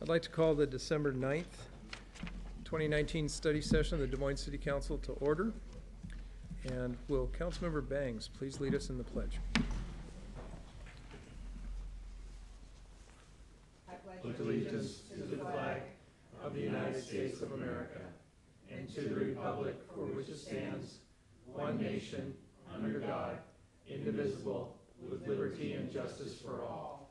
I'd like to call the December 9th, 2019 study session of the Des Moines City Council to order. And will Councilmember Bangs please lead us in the pledge? I pledge allegiance to the flag of the United States of America and to the republic for which it stands, one nation, under God, indivisible, with liberty and justice for all.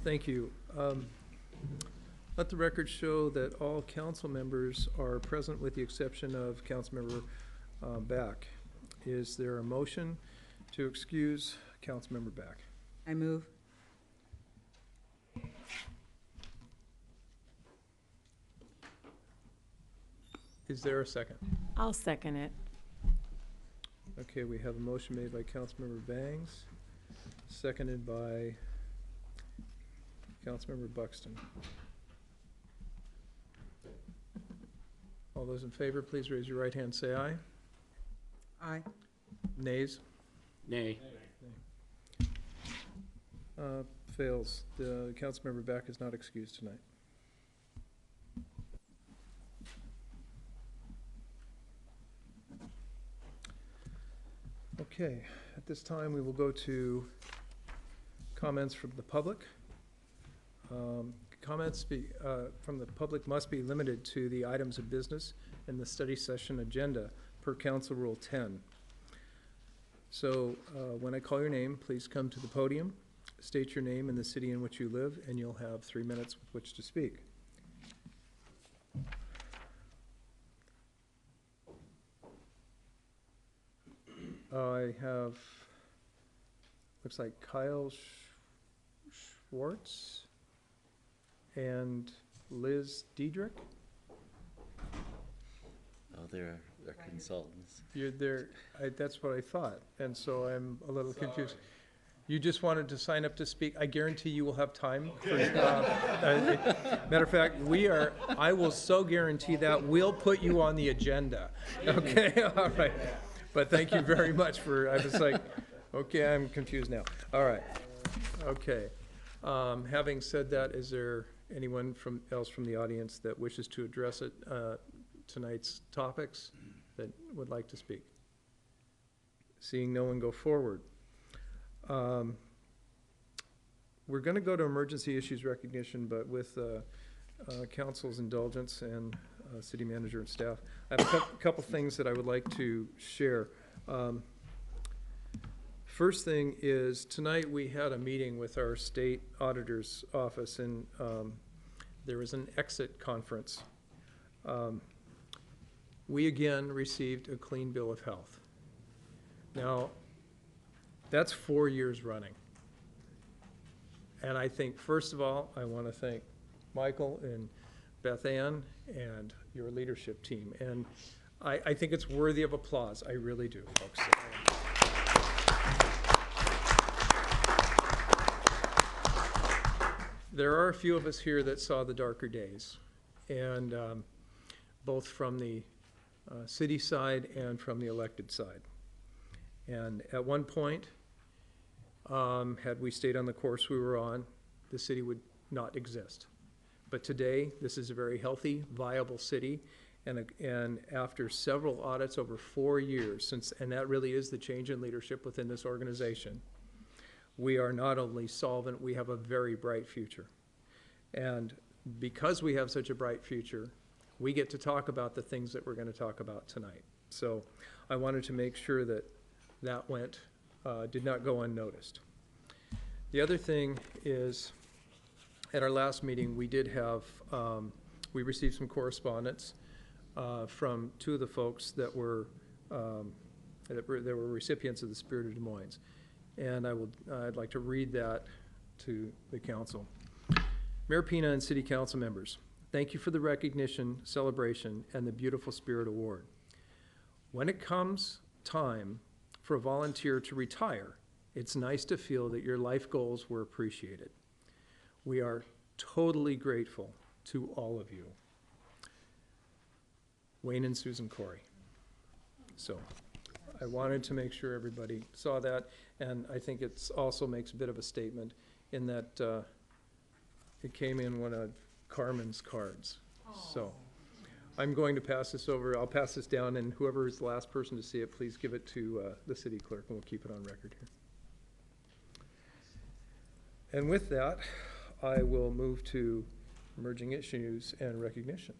Thank you. Let the record show that all council members are present with the exception of Councilmember Back. Is there a motion to excuse Councilmember Back? I move. Is there a second? I'll second it. Okay, we have a motion made by Councilmember Bangs, seconded by Councilmember Buxton. All those in favor, please raise your right hand, say aye. Aye. Nays? Nay. Fails. The Councilmember Back is not excused tonight. Okay, at this time we will go to comments from the public. Comments from the public must be limited to the items of business in the study session agenda per Council Rule 10. So when I call your name, please come to the podium, state your name and the city in which you live, and you'll have 3 minutes with which to speak. I have, looks like Kyle Schwartz and Liz Diedrich. Oh, they're consultants. You're there, that's what I thought, and so I'm a little confused. You just wanted to sign up to speak. I guarantee you will have time. For, matter of fact, I will so guarantee that we'll put you on the agenda. Okay, all right. But thank you very much for, I was like, okay, I'm confused now. All right, okay. Having said that, is there anyone else from the audience that wishes to address tonight's topics that would like to speak? Seeing no one, go forward. We're going to go to emergency issues recognition, but with council's indulgence and city manager and staff, I have a couple things that I would like to share. First thing is, tonight we had a meeting with our state auditor's office, and there was an exit conference. We again received a clean bill of health. Now, that's 4 years running. And I think, first of all, I want to thank Michael and Beth Ann and your leadership team. And I think it's worthy of applause. I really do, folks. There are a few of us here that saw the darker days, and both from the city side and from the elected side. And at one point, had we stayed on the course we were on, the city would not exist. But today, this is a very healthy, viable city, and after several audits over 4 years, and that really is the change in leadership within this organization, we are not only solvent, we have a very bright future. And because we have such a bright future, we get to talk about the things that we're going to talk about tonight. So I wanted to make sure that that did not go unnoticed. The other thing is, at our last meeting, we did have, we received some correspondence from two of the folks that were recipients of the Spirit of Des Moines. And I'd like to read that to the council. Mayor Pina and City Council members, thank you for the recognition, celebration, and the Beautiful Spirit Award. When it comes time for a volunteer to retire, it's nice to feel that your life goals were appreciated. We are totally grateful to all of you. Wayne and Susan Corey. So I wanted to make sure everybody saw that, and I think it's also makes a bit of a statement in that it came in one of Carmen's cards. So I'm going to pass this over. I'll pass this down, and whoever is the last person to see it, please give it to the city clerk, and we'll keep it on record here. And with that, I will move to emerging issues and recognition.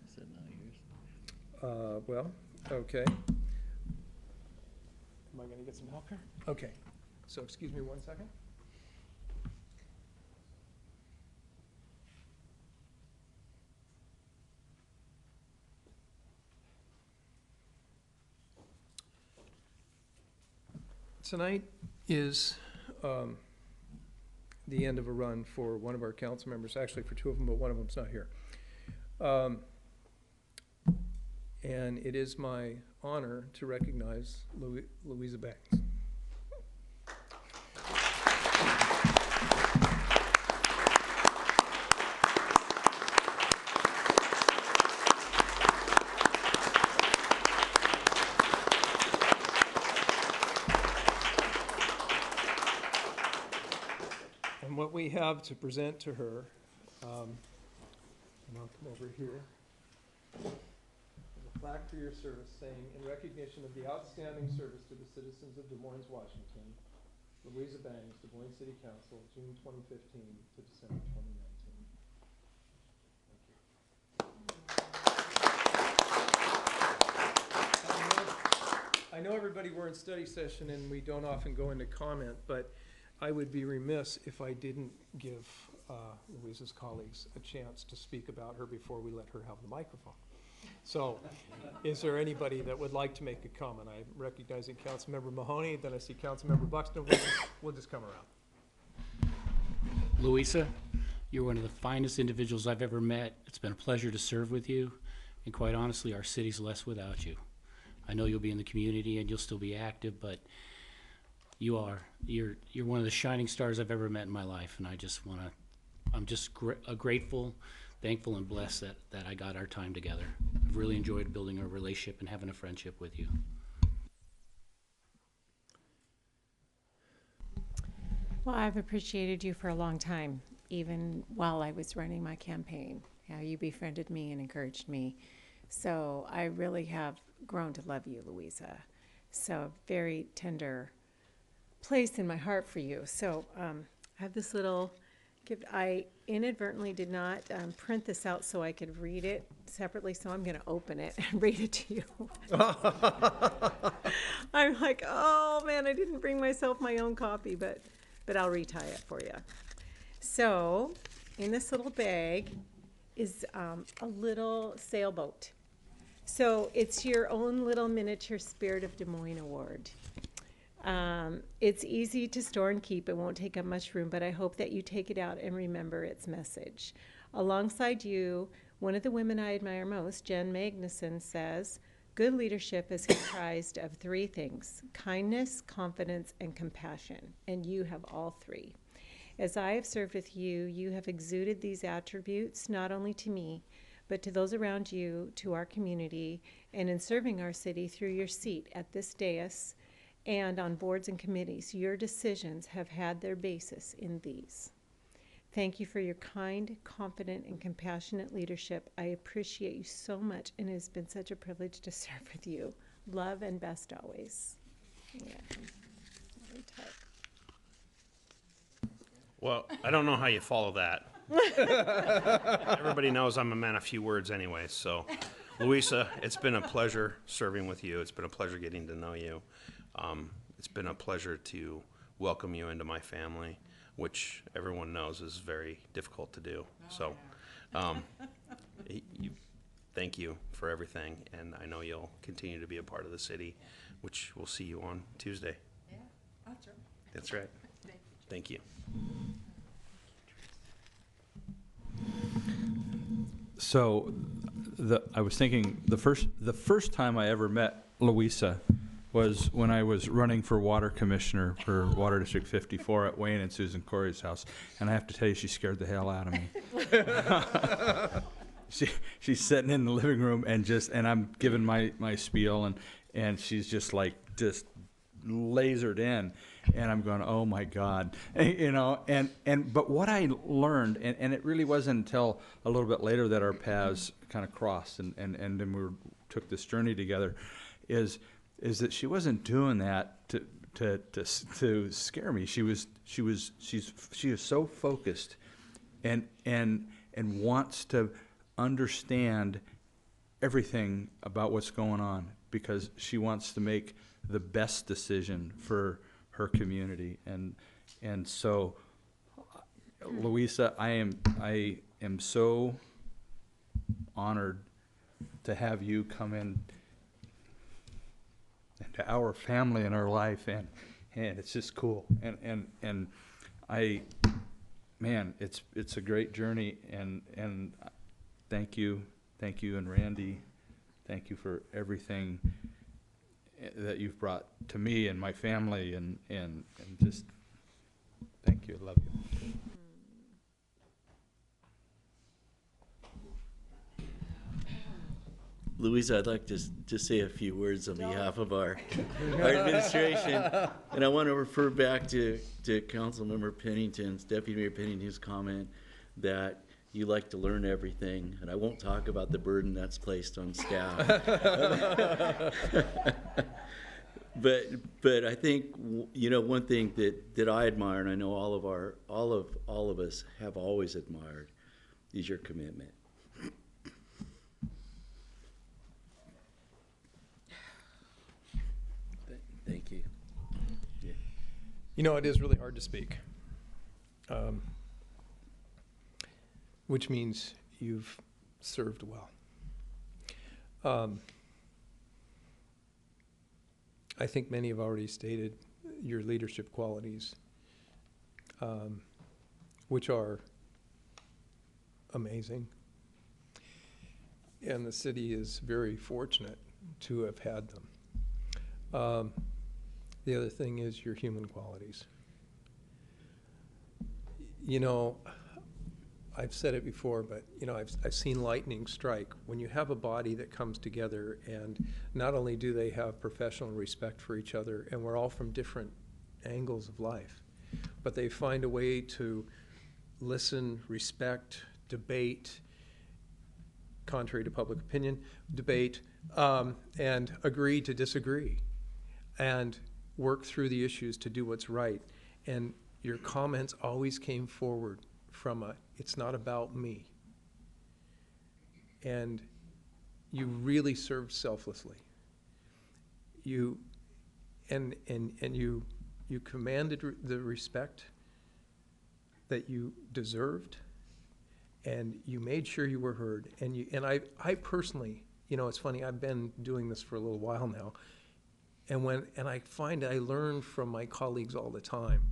Is that not yours? Well, okay. Am I going to get some help here? Okay. So excuse me 1 second. Tonight is the end of a run for one of our council members, actually for two of them, but one of them's not here. And it is my honor to recognize Louisa Banks. And what we have to present to her, and I'll come over here, is a plaque for your service saying, in recognition of the outstanding service to the citizens of Des Moines, Washington, Louisa Bangs, Des Moines City Council, June 2015 to December 2019. I know everybody, we're in study session and we don't often go into comment, but I would be remiss if I didn't give Louisa's colleagues a chance to speak about her before we let her have the microphone. So, is there anybody that would like to make a comment? I'm recognizing Councilmember Mahoney, then I see Councilmember Buxton. We'll just come around. Louisa, you're one of the finest individuals I've ever met. It's been a pleasure to serve with you, and quite honestly, our city's less without you. I know you'll be in the community and you'll still be active, but you're one of the shining stars I've ever met in my life, and I'm just grateful, thankful, and blessed that I got our time together. I've really enjoyed building a relationship and having a friendship with you. Well, I've appreciated you for a long time, even while I was running my campaign. How you befriended me and encouraged me. So I really have grown to love you, Louisa. So a very tender place in my heart for you. So I have this little gift. I inadvertently did not print this out so I could read it separately, so I'm going to open it and read it to you. I'm like, oh man, I didn't bring myself my own copy, but I'll retie it for you. So in this little bag is a little sailboat. So it's your own little miniature Spirit of Des Moines award. It's easy to store and keep. It won't take up much room, but I hope that you take it out and remember its message. Alongside you, one of the women I admire most, Jen Magnuson, says, good leadership is comprised of three things: kindness, confidence, and compassion. And you have all three. As I have served with you, you have exuded these attributes not only to me, but to those around you, to our community, and in serving our city through your seat at this dais and on boards and committees. Your decisions have had their basis in these. Thank you for your kind, confident, and compassionate leadership. I appreciate you so much, and it has been such a privilege to serve with you. Love and best always. Yeah. Well, I don't know how you follow that. Everybody knows I'm a man of few words anyway, so Louisa, it's been a pleasure serving with you. It's been a pleasure getting to know you. It's been a pleasure to welcome you into my family, which everyone knows is very difficult to do. So thank you for everything, and I know you'll continue to be a part of the city, which we'll see you on Tuesday. Yeah, that's right. That's right. Thank you. So, I was thinking the first time I ever met Louisa was when I was running for water commissioner for Water District 54 at Wayne and Susan Corey's house, and I have to tell you, she scared the hell out of me. She's sitting in the living room and I'm giving my spiel, and she's just like, just lasered in, and I'm going, oh my God, you know, but what I learned, and it really wasn't until a little bit later that our paths kind of crossed, and then took this journey together, is that she wasn't doing that to scare me. She is so focused, and wants to understand everything about what's going on, because she wants to make the best decision for her community. And so, Louisa, I am so honored to have you come in into our family and our life, and it's just cool. And man, it's a great journey, and thank you, and Randy, thank you for everything that you've brought to me and my family, and just thank you. I love you. Louisa, I'd like to just say a few words on behalf of our administration. And I want to refer back to Councilmember Pennington's, Deputy Mayor Pennington's comment that you like to learn everything. And I won't talk about the burden that's placed on staff. But I think, you know, one thing that I admire, and I know all of us have always admired, is your commitment. Thank you. Yeah. You know, it is really hard to speak, which means you've served well. I think many have already stated your leadership qualities, which are amazing. And the city is very fortunate to have had them. The other thing is your human qualities. You know, I've said it before, but you know, I've seen lightning strike. When you have a body that comes together, and not only do they have professional respect for each other, and we're all from different angles of life, but they find a way to listen, respect, debate, contrary to public opinion, debate, and agree to disagree, and work through the issues to do what's right. And your comments always came forward from it's not about me. And you really served selflessly. You commanded the respect that you deserved, and you made sure you were heard. And I personally, you know, it's funny, I've been doing this for a little while now, and I find I learn from my colleagues all the time,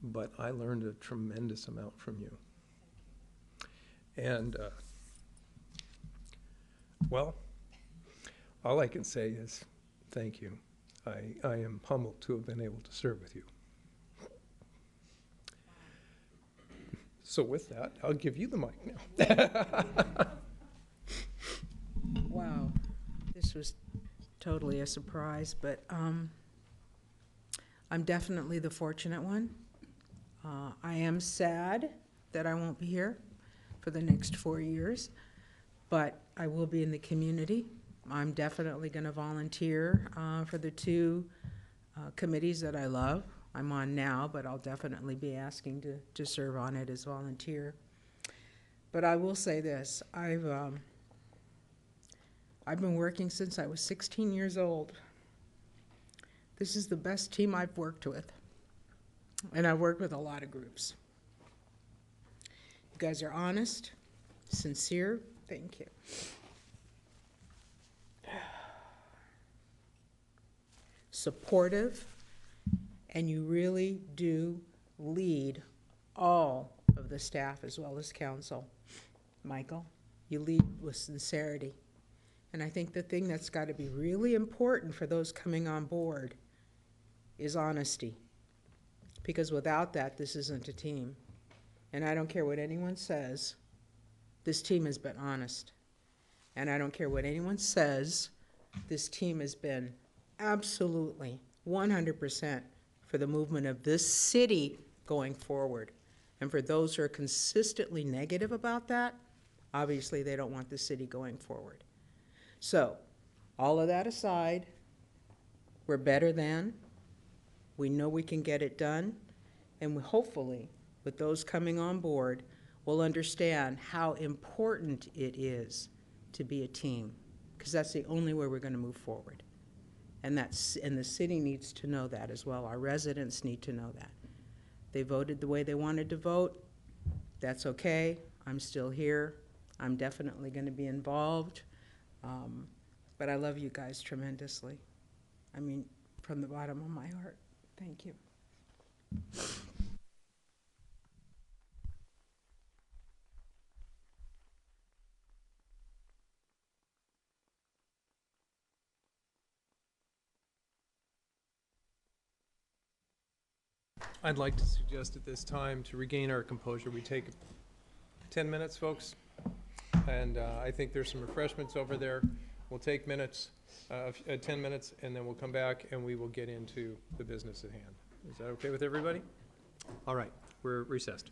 but I learned a tremendous amount from you. And, well, all I can say is thank you. I am humbled to have been able to serve with you. So with that, I'll give you the mic now. Wow, this was totally a surprise, but I'm definitely the fortunate one. I am sad that I won't be here for the next 4 years, but I will be in the community. I'm definitely going to volunteer for the two committees that I love. I'm on now, but I'll definitely be asking to serve on it as volunteer. But I will say this, I've been working since I was 16 years old. This is the best team I've worked with. And I've worked with a lot of groups. You guys are honest, sincere, thank you. Supportive, and you really do lead all of the staff as well as council. Michael, you lead with sincerity. And I think the thing that's got to be really important for those coming on board is honesty. Because without that, this isn't a team. And I don't care what anyone says, this team has been honest. And I don't care what anyone says, this team has been absolutely 100% for the movement of this city going forward. And for those who are consistently negative about that, obviously they don't want the city going forward. So, all of that aside, we're better than, we know we can get it done, and hopefully, with those coming on board, we'll understand how important it is to be a team, because that's the only way we're going to move forward. And the city needs to know that as well. Our residents need to know that. They voted the way they wanted to vote. That's okay. I'm still here. I'm definitely going to be involved. But I love you guys tremendously. I mean, from the bottom of my heart. Thank you. I'd like to suggest at this time, to regain our composure, we take 10 minutes, folks. And I think there's some refreshments over there. We'll take 10 minutes, and then we'll come back and we will get into the business at hand. Is that okay with everybody? All right, we're recessed.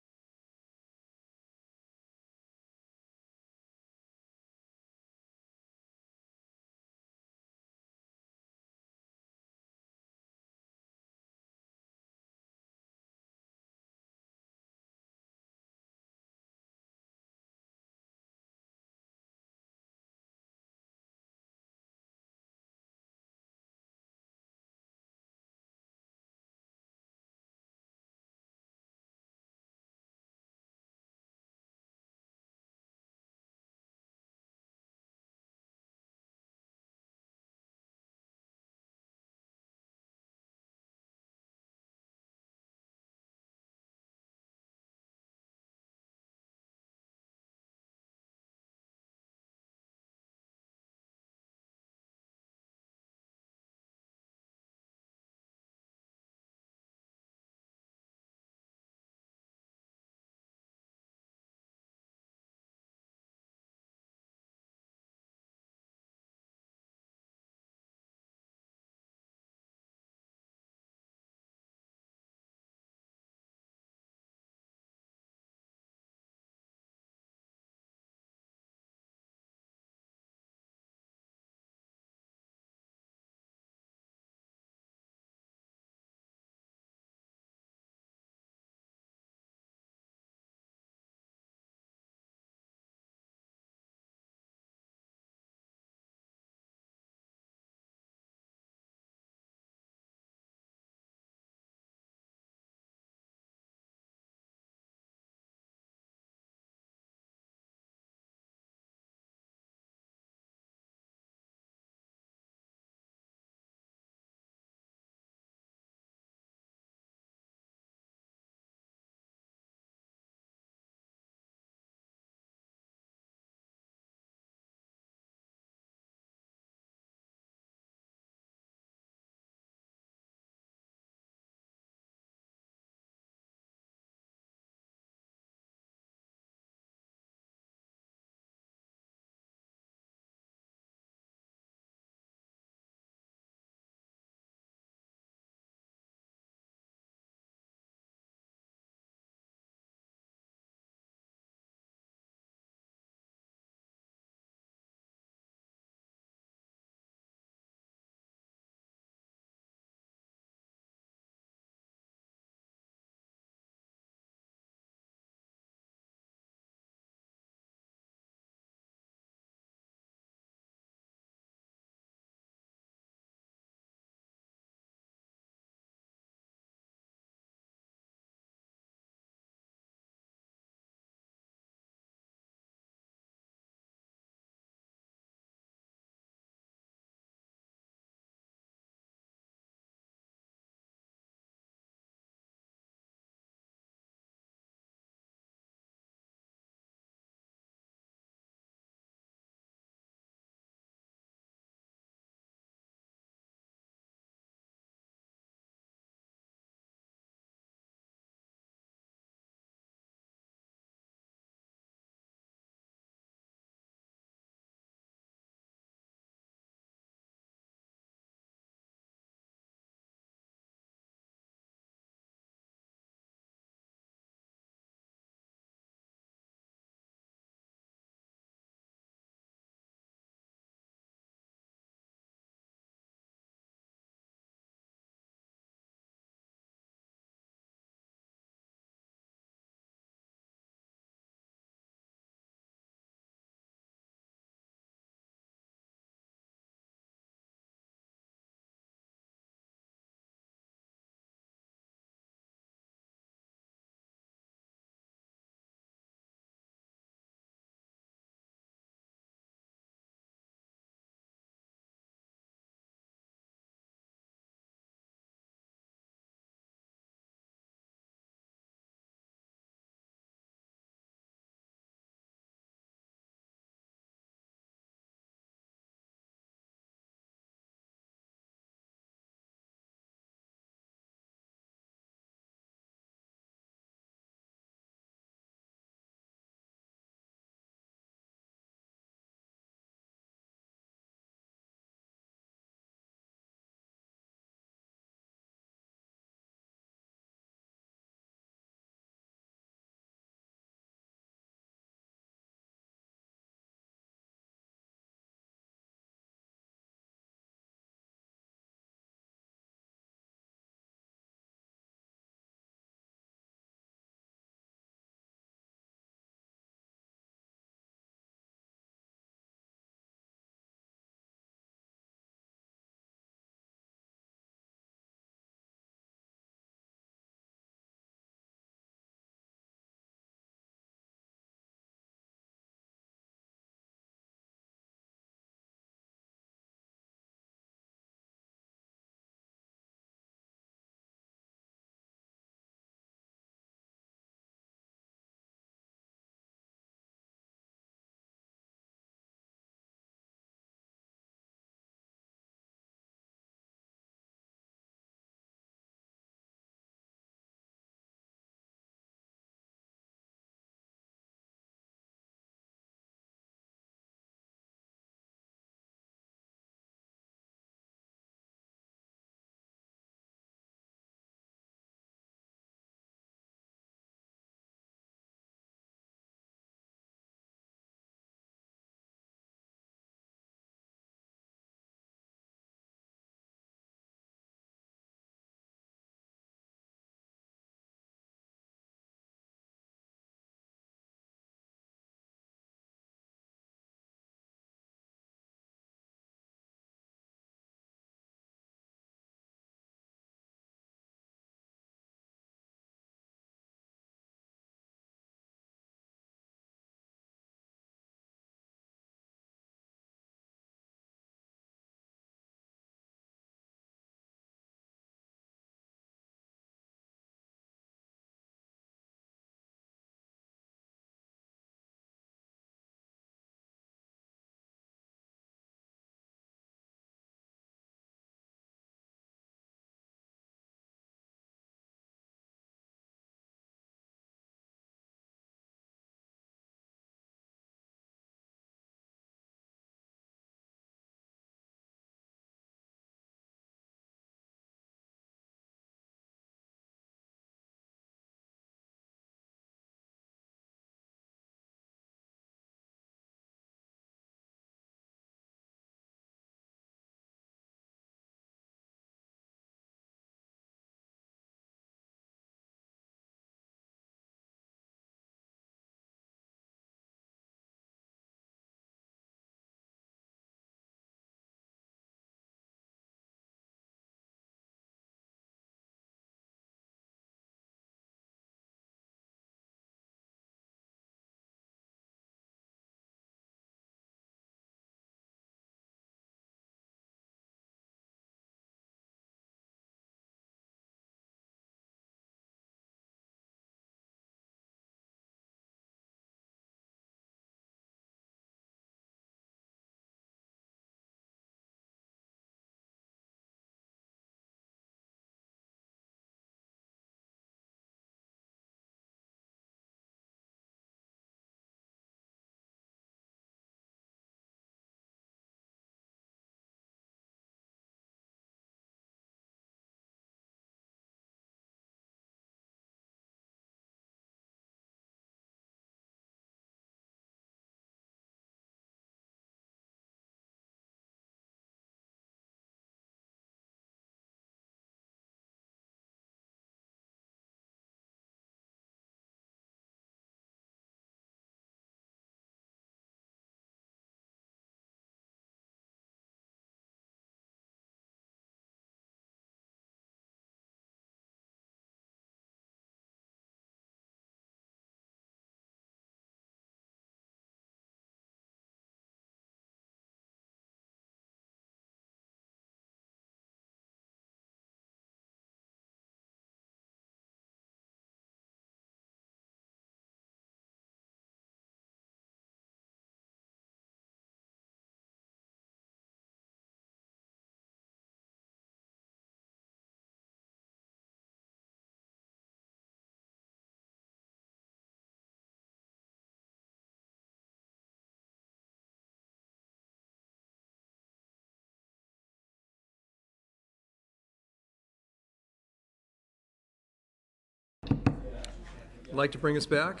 I'd like to bring us back.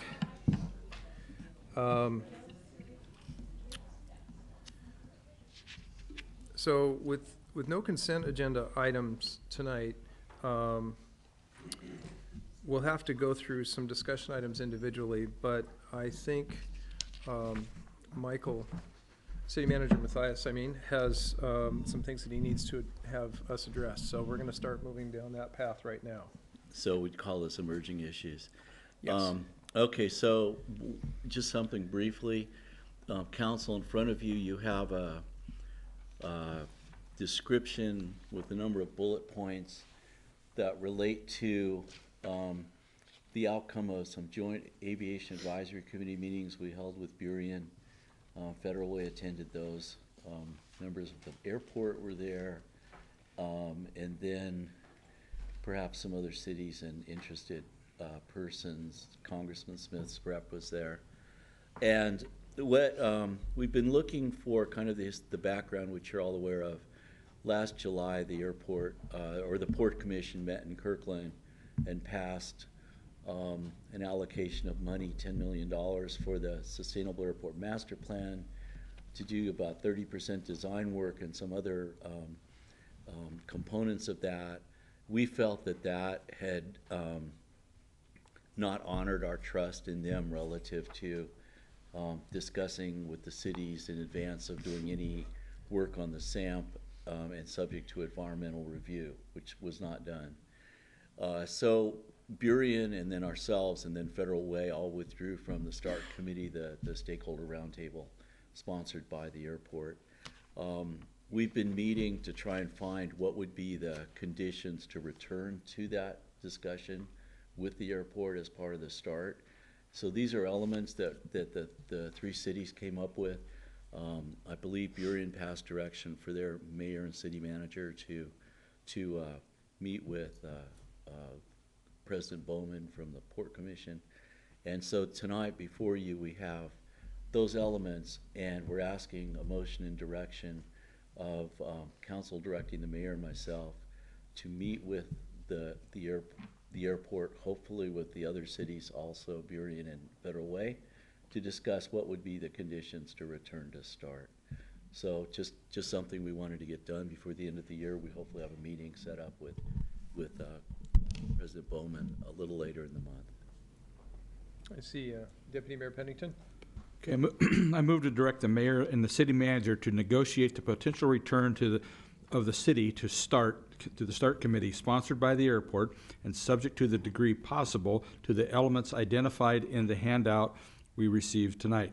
So with no consent agenda items tonight, we'll have to go through some discussion items individually, but I think Michael, City Manager Matthias, has some things that he needs to have us address. So we're gonna start moving down that path right now. So we'd call this emerging issues. Yes. Okay, so just something briefly. Council, in front of you, you have a description with a number of bullet points that relate to the outcome of some joint aviation advisory committee meetings we held with Burien. Federal Way attended those. Members of the airport were there, and then perhaps some other cities and interested persons. Congressman Smith's rep was there. And what we've been looking for, kind of the background, which you're all aware of. Last July, the airport, or the Port Commission met in Kirkland and passed an allocation of money, $10 million, for the Sustainable Airport Master Plan to do about 30% design work and some other components of that. We felt that that had not honored our trust in them relative to discussing with the cities in advance of doing any work on the SAMP and subject to environmental review, which was not done. So Burien and then ourselves and then Federal Way all withdrew from the START committee, the stakeholder roundtable sponsored by the airport. We've been meeting to try and find what would be the conditions to return to that discussion with the airport as part of the START. So these are elements that the three cities came up with. I believe Burien passed direction for their mayor and city manager to meet with President Bowman from the Port Commission. And so tonight before you we have those elements, and we're asking a motion and direction of council directing the mayor and myself to meet with the airport, hopefully with the other cities also, Burien and Federal Way, to discuss what would be the conditions to return to START. So just something we wanted to get done before the end of the year. We hopefully have a meeting set up with President Bowman a little later in the month. I see Deputy Mayor Pennington. Okay, I move to direct the mayor and the city manager to negotiate the potential return of the city to the START committee sponsored by the airport and subject to the degree possible to the elements identified in the handout we received tonight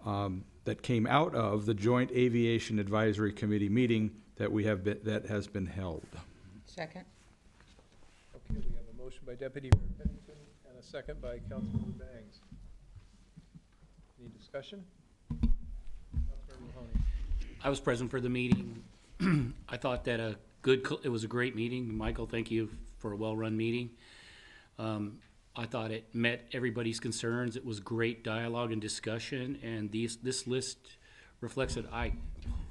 that came out of the Joint Aviation Advisory Committee meeting that has been held. Second? Okay, we have a motion by Deputy Mayor Pennington and a second by Councilmember Bangs. Any discussion? Councilmember Mahoney. I was present for the meeting. I thought that it was a great meeting. Michael, thank you for a well-run meeting. I thought it met everybody's concerns. It was great dialogue and discussion, and this list reflects that I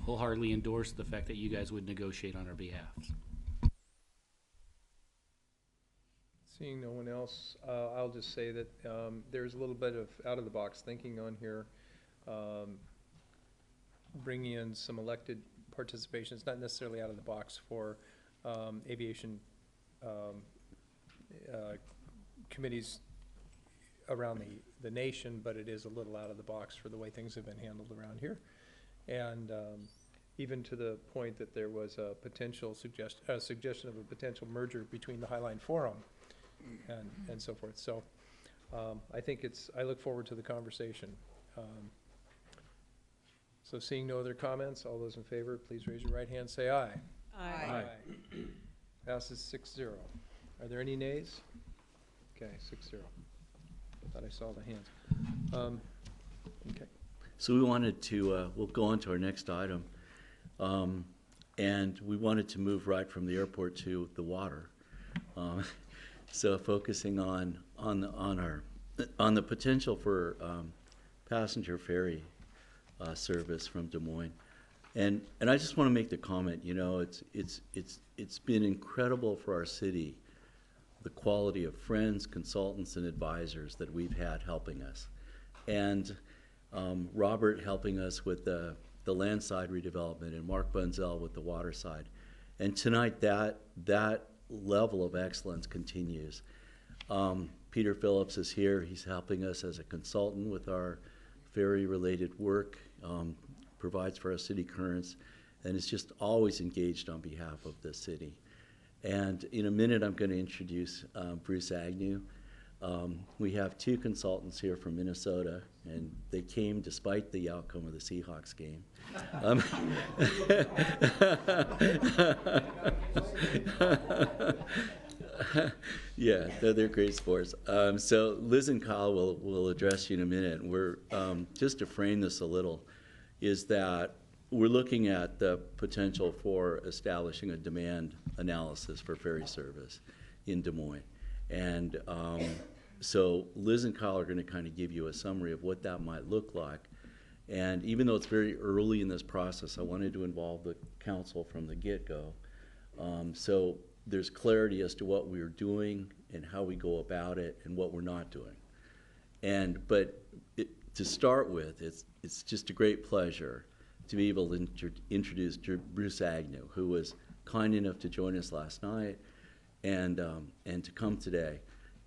wholeheartedly endorse the fact that you guys would negotiate on our behalf. Seeing no one else, I'll just say that there's a little bit of out-of-the-box thinking on here, bringing in some elected participation. It's not necessarily out of the box for aviation committees around the nation, but it is a little out of the box for the way things have been handled around here. And even to the point that there was a potential suggestion of a potential merger between the Highline Forum and so forth. So I think I look forward to the conversation. So seeing no other comments, all those in favor, please raise your right hand, say aye. Aye. Passes 6-0. Are there any nays? Okay, 6-0. Thought I saw the hands. Okay. So we wanted to, we'll go on to our next item. And we wanted to move right from the airport to the water. So focusing on the potential for passenger ferry service from Des Moines. And I just want to make the comment, you know, it's been incredible for our city the quality of friends, consultants, and advisors that we've had helping us. And Robert helping us with the landside redevelopment, and Mark Bunzel with the water side. And tonight, that level of excellence continues. Peter Phillips is here. He's helping us as a consultant with our ferry-related work, provides for our city currents, and is just always engaged on behalf of the city. And in a minute, I'm going to introduce Bruce Agnew. We have two consultants here from Minnesota, and they came despite the outcome of the Seahawks game. Yeah, they're great sports. So Liz and Kyle will address you in a minute. We're just to frame this a little, is that we're looking at the potential for establishing a demand analysis for ferry service in Des Moines. And so Liz and Kyle are going to kind of give you a summary of what that might look like. And even though it's very early in this process, I wanted to involve the council from the get-go. So there's clarity as to what we're doing and how we go about it and what we're not doing. But to start with, it's just a great pleasure to be able to introduce Bruce Agnew, who was kind enough to join us last night and to come today.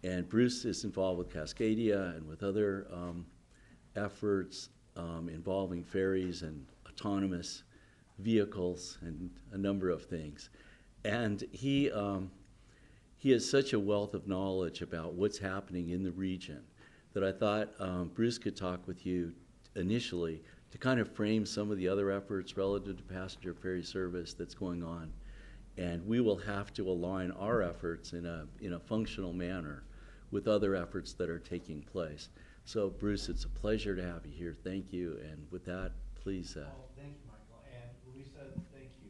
And Bruce is involved with Cascadia and with other efforts involving ferries and autonomous vehicles and a number of things. And he has such a wealth of knowledge about what's happening in the region that I thought Bruce could talk with you initially to kind of frame some of the other efforts relative to passenger ferry service that's going on. And we will have to align our efforts in a functional manner with other efforts that are taking place. So Bruce, it's a pleasure to have you here. Thank you. And with that, please. Well, thank you, Michael. And Louisa, thank you.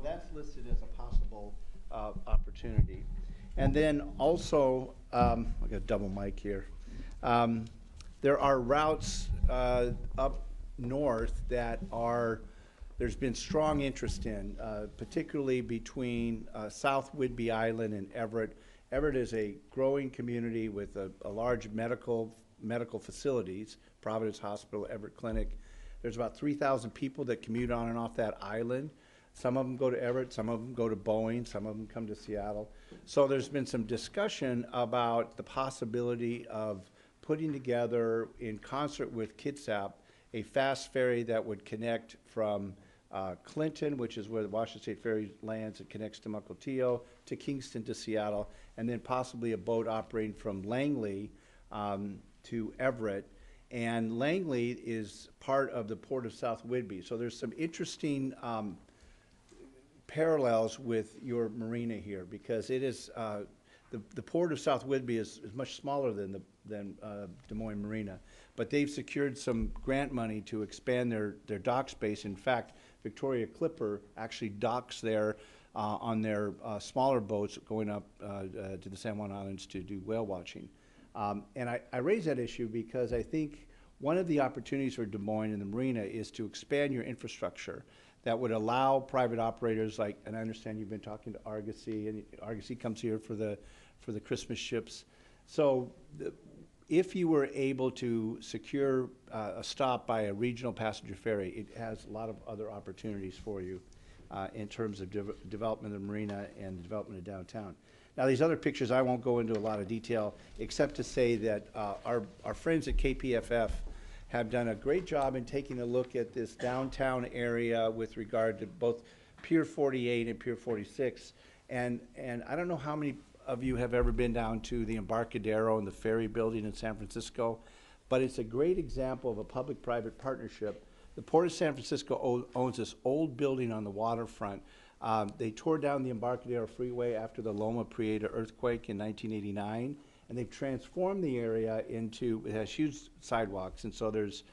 that's listed as a possible opportunity. And then also, I got a double mic here. There are routes up north that there's been strong interest in, particularly between South Whidbey Island and Everett. Everett is a growing community with a large medical facilities, Providence Hospital, Everett Clinic. There's about 3,000 people that commute on and off that island. Some of them go to Everett, some of them go to Boeing, some of them come to Seattle. So there's been some discussion about the possibility of putting together, in concert with Kitsap, a fast ferry that would connect from Clinton, which is where the Washington State Ferry lands. It connects to Mukilteo, to Kingston, to Seattle, and then possibly a boat operating from Langley to Everett. And Langley is part of the Port of South Whidbey. So there's some interesting parallels with your marina here, because it is the Port of South Whidbey is much smaller than Des Moines Marina, but they've secured some grant money to expand their dock space. In fact, Victoria Clipper actually docks there on their smaller boats going up to the San Juan Islands to do whale watching. And I raise that issue because I think one of the opportunities for Des Moines and the marina is to expand your infrastructure that would allow private operators like, and I understand you've been talking to Argosy, and Argosy comes here for the Christmas ships. So if you were able to secure a stop by a regional passenger ferry, it has a lot of other opportunities for you in terms of development of the marina and the development of downtown. Now, these other pictures, I won't go into a lot of detail, except to say that our friends at KPFF have done a great job in taking a look at this downtown area with regard to both Pier 48 and Pier 46. And I don't know how many of you have ever been down to the Embarcadero and the ferry building in San Francisco, but it's a great example of a public-private partnership. The Port of San Francisco owns this old building on the waterfront. They tore down the Embarcadero Freeway after the Loma Prieta earthquake in 1989, and they've transformed the area into, it has huge sidewalks, and so there's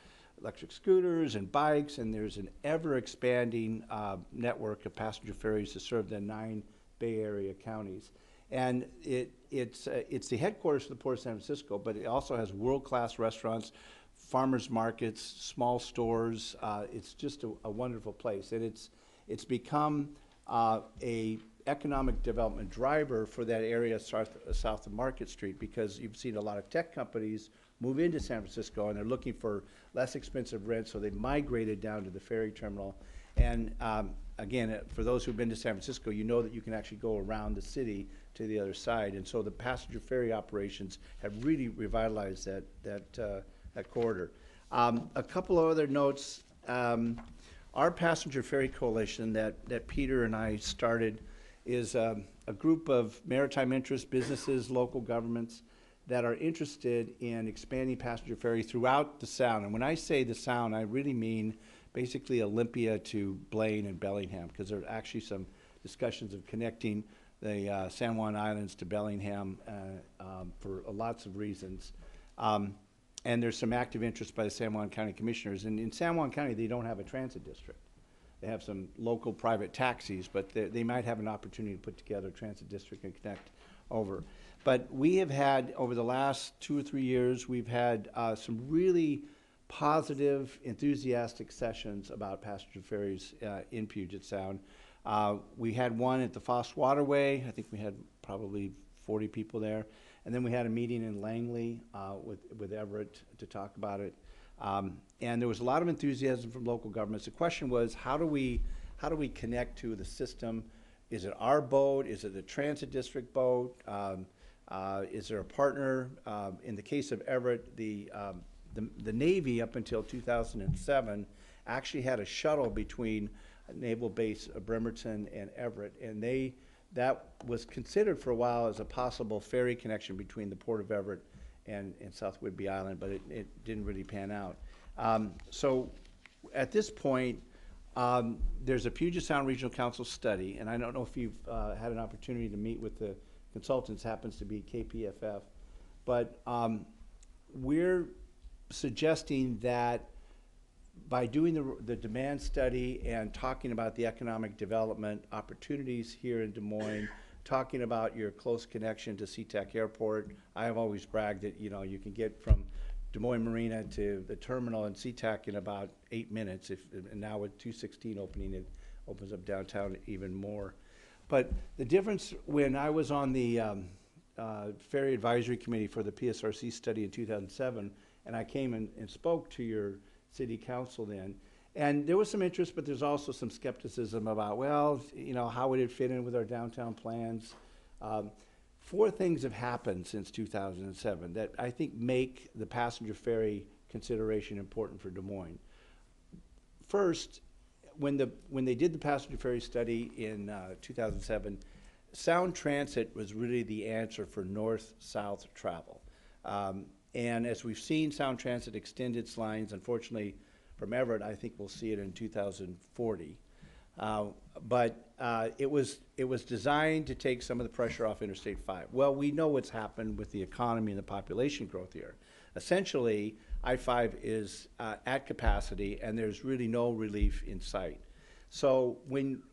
electric scooters and bikes, and there's an ever-expanding network of passenger ferries to serve the 9 Bay Area counties. And it's the headquarters of the Port of San Francisco, but it also has world-class restaurants, farmers markets, small stores. It's just a wonderful place, and it's become a economic development driver for that area south of Market Street, because you've seen a lot of tech companies move into San Francisco, and they're looking for less expensive rent, so they've migrated down to the ferry terminal. And again, for those who've been to San Francisco, you know that you can actually go around the city to the other side. And so the passenger ferry operations have really revitalized that corridor. A couple of other notes. Our passenger ferry coalition that Peter and I started is a group of maritime interest businesses, local governments that are interested in expanding passenger ferry throughout the Sound. And when I say the Sound, I really mean basically Olympia to Blaine and Bellingham, because there are actually some discussions of connecting the San Juan Islands to Bellingham for lots of reasons. And there's some active interest by the San Juan County Commissioners. And in San Juan County, they don't have a transit district. They have some local private taxis, but they might have an opportunity to put together a transit district and connect over. But we have had, over the last 2 or 3 years, we've had some really positive, enthusiastic sessions about passenger ferries in Puget Sound. We had one at the Foss Waterway. I think we had probably 40 people there. And then we had a meeting in Langley with Everett to talk about it. And there was a lot of enthusiasm from local governments. The question was, how do we connect to the system? Is it our boat? Is it the transit district boat? Is there a partner? In the case of Everett, the Navy up until 2007 actually had a shuttle between Naval Base Bremerton and Everett, and that was considered for a while as a possible ferry connection between the Port of Everett and South Whidbey Island, but it didn't really pan out. So at this point, there's a Puget Sound Regional Council study, and I don't know if you've had an opportunity to meet with the consultants, happens to be KPFF, but we're suggesting that by doing the demand study and talking about the economic development opportunities here in Des Moines, talking about your close connection to SeaTac Airport, I have always bragged that, you know, you can get from Des Moines Marina to the terminal in SeaTac in about 8 minutes. And now with 216 opening, it opens up downtown even more. But the difference when I was on the Ferry Advisory Committee for the PSRC study in 2007, and I came and spoke to your city council then, and there was some interest, but there's also some skepticism about, well, you know, how would it fit in with our downtown plans? 4 things have happened since 2007 that I think make the passenger ferry consideration important for Des Moines. First, when they did the passenger ferry study in 2007, Sound Transit was really the answer for north-south travel. And as we've seen Sound Transit extend its lines, unfortunately from Everett, I think we'll see it in 2040. But it was designed to take some of the pressure off Interstate 5. Well, we know what's happened with the economy and the population growth here. Essentially, I-5 is at capacity, and there's really no relief in sight. So when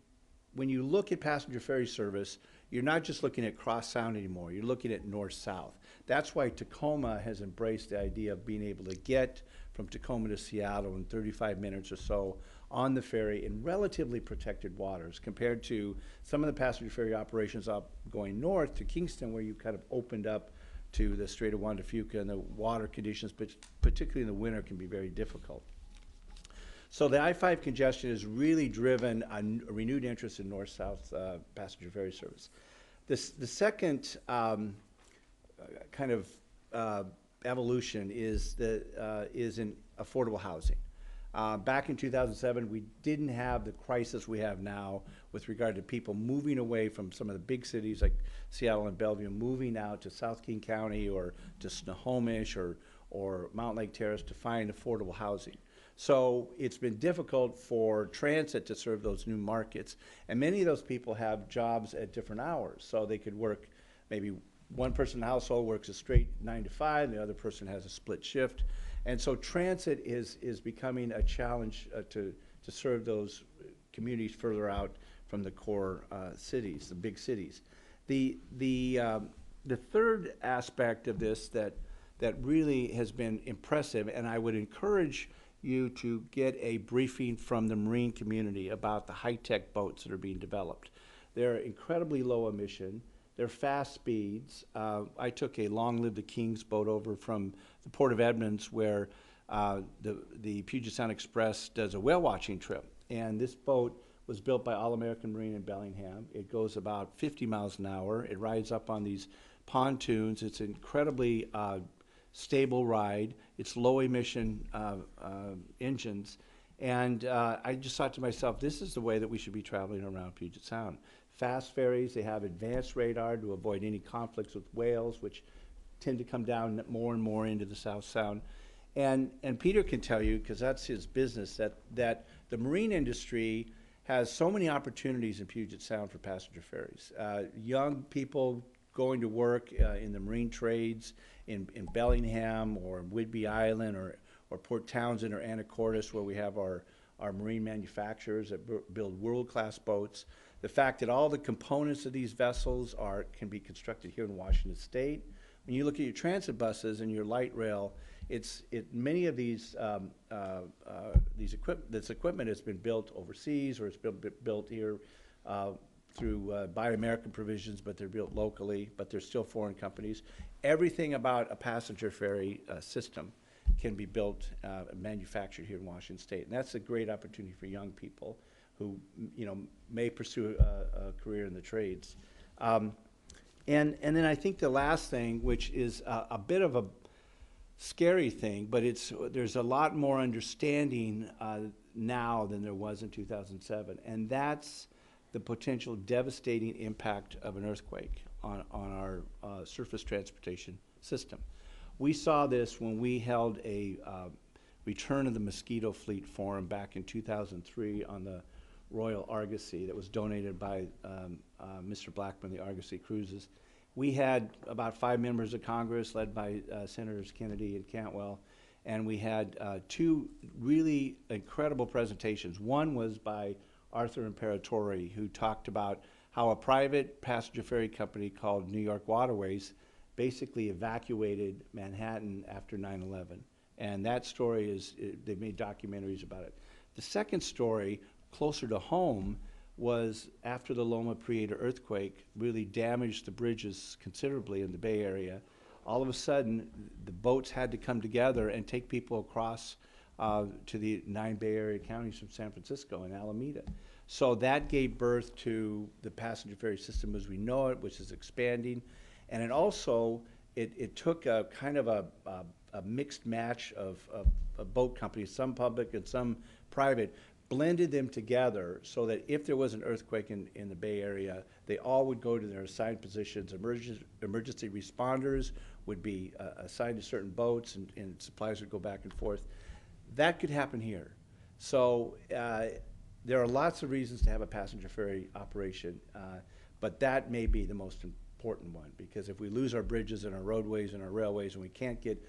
you look at passenger ferry service, you're not just looking at cross-sound anymore. You're looking at north-south. That's why Tacoma has embraced the idea of being able to get from Tacoma to Seattle in 35 minutes or so on the ferry in relatively protected waters compared to some of the passenger ferry operations up going north to Kingston, where you kind of opened up to the Strait of Juan de Fuca, and the water conditions, particularly in the winter, can be very difficult. So the I-5 congestion has really driven a renewed interest in north-south passenger ferry service. The second kind of evolution is in affordable housing. Back in 2007, we didn't have the crisis we have now with regard to people moving away from some of the big cities like Seattle and Bellevue, moving out to South King County or to Snohomish or Mountain Lake Terrace to find affordable housing. So it's been difficult for transit to serve those new markets. And many of those people have jobs at different hours. So they could work, maybe one person in the household works a straight 9 to 5, the other person has a split shift. And so transit is becoming a challenge to serve those communities further out from the core cities, the big cities. The third aspect of this that really has been impressive, and I would encourage you to get a briefing from the marine community about the high-tech boats that are being developed. They're incredibly low emission. They're fast speeds. I took a Long Live the Kings boat over from the Port of Edmonds, where the Puget Sound Express does a whale watching trip. And this boat was built by All American Marine in Bellingham. It goes about 50 miles an hour. It rides up on these pontoons. It's an incredibly stable ride. It's low emission engines. And I just thought to myself, this is the way that we should be traveling around Puget Sound. Fast ferries, they have advanced radar to avoid any conflicts with whales, which tend to come down more and more into the South Sound. And Peter can tell you, because that's his business, that the marine industry has so many opportunities in Puget Sound for passenger ferries. Young people going to work in the marine trades in Bellingham or Whidbey Island or Port Townsend or Anacortes, where we have our marine manufacturers that build world-class boats. The fact that all the components of these vessels can be constructed here in Washington State. When you look at your transit buses and your light rail, many of these this equipment has been built overseas, or it's been built here through Buy American provisions, but they're built locally, but they're still foreign companies. Everything about a passenger ferry system can be built and manufactured here in Washington State. And that's a great opportunity for young people who, may pursue a career in the trades. And then I think the last thing, which is a bit of a scary thing, but there's a lot more understanding now than there was in 2007, and that's the potential devastating impact of an earthquake on our surface transportation system. We saw this when we held a Return of the Mosquito Fleet Forum back in 2003 on the Royal Argosy that was donated by Mr. Blackman, the Argosy Cruises. We had about 5 members of Congress led by Senators Kennedy and Cantwell, and we had two really incredible presentations. One was by Arthur Imperatori, who talked about how a private passenger ferry company called New York Waterways basically evacuated Manhattan after 9/11. And that story is, they made documentaries about it. The second story, closer to home, was after the Loma Prieta earthquake really damaged the bridges considerably in the Bay Area. All of a sudden, the boats had to come together and take people across to the 9 Bay Area counties from San Francisco and Alameda. So that gave birth to the passenger ferry system as we know it, which is expanding. And it also, it took a kind of a mixed match of boat companies, some public and some private, blended them together so that if there was an earthquake in the Bay Area, they all would go to their assigned positions. Emergency responders would be assigned to certain boats, and supplies would go back and forth. That could happen here. So there are lots of reasons to have a passenger ferry operation, but that may be the most important one, because if we lose our bridges and our roadways and our railways and we can't get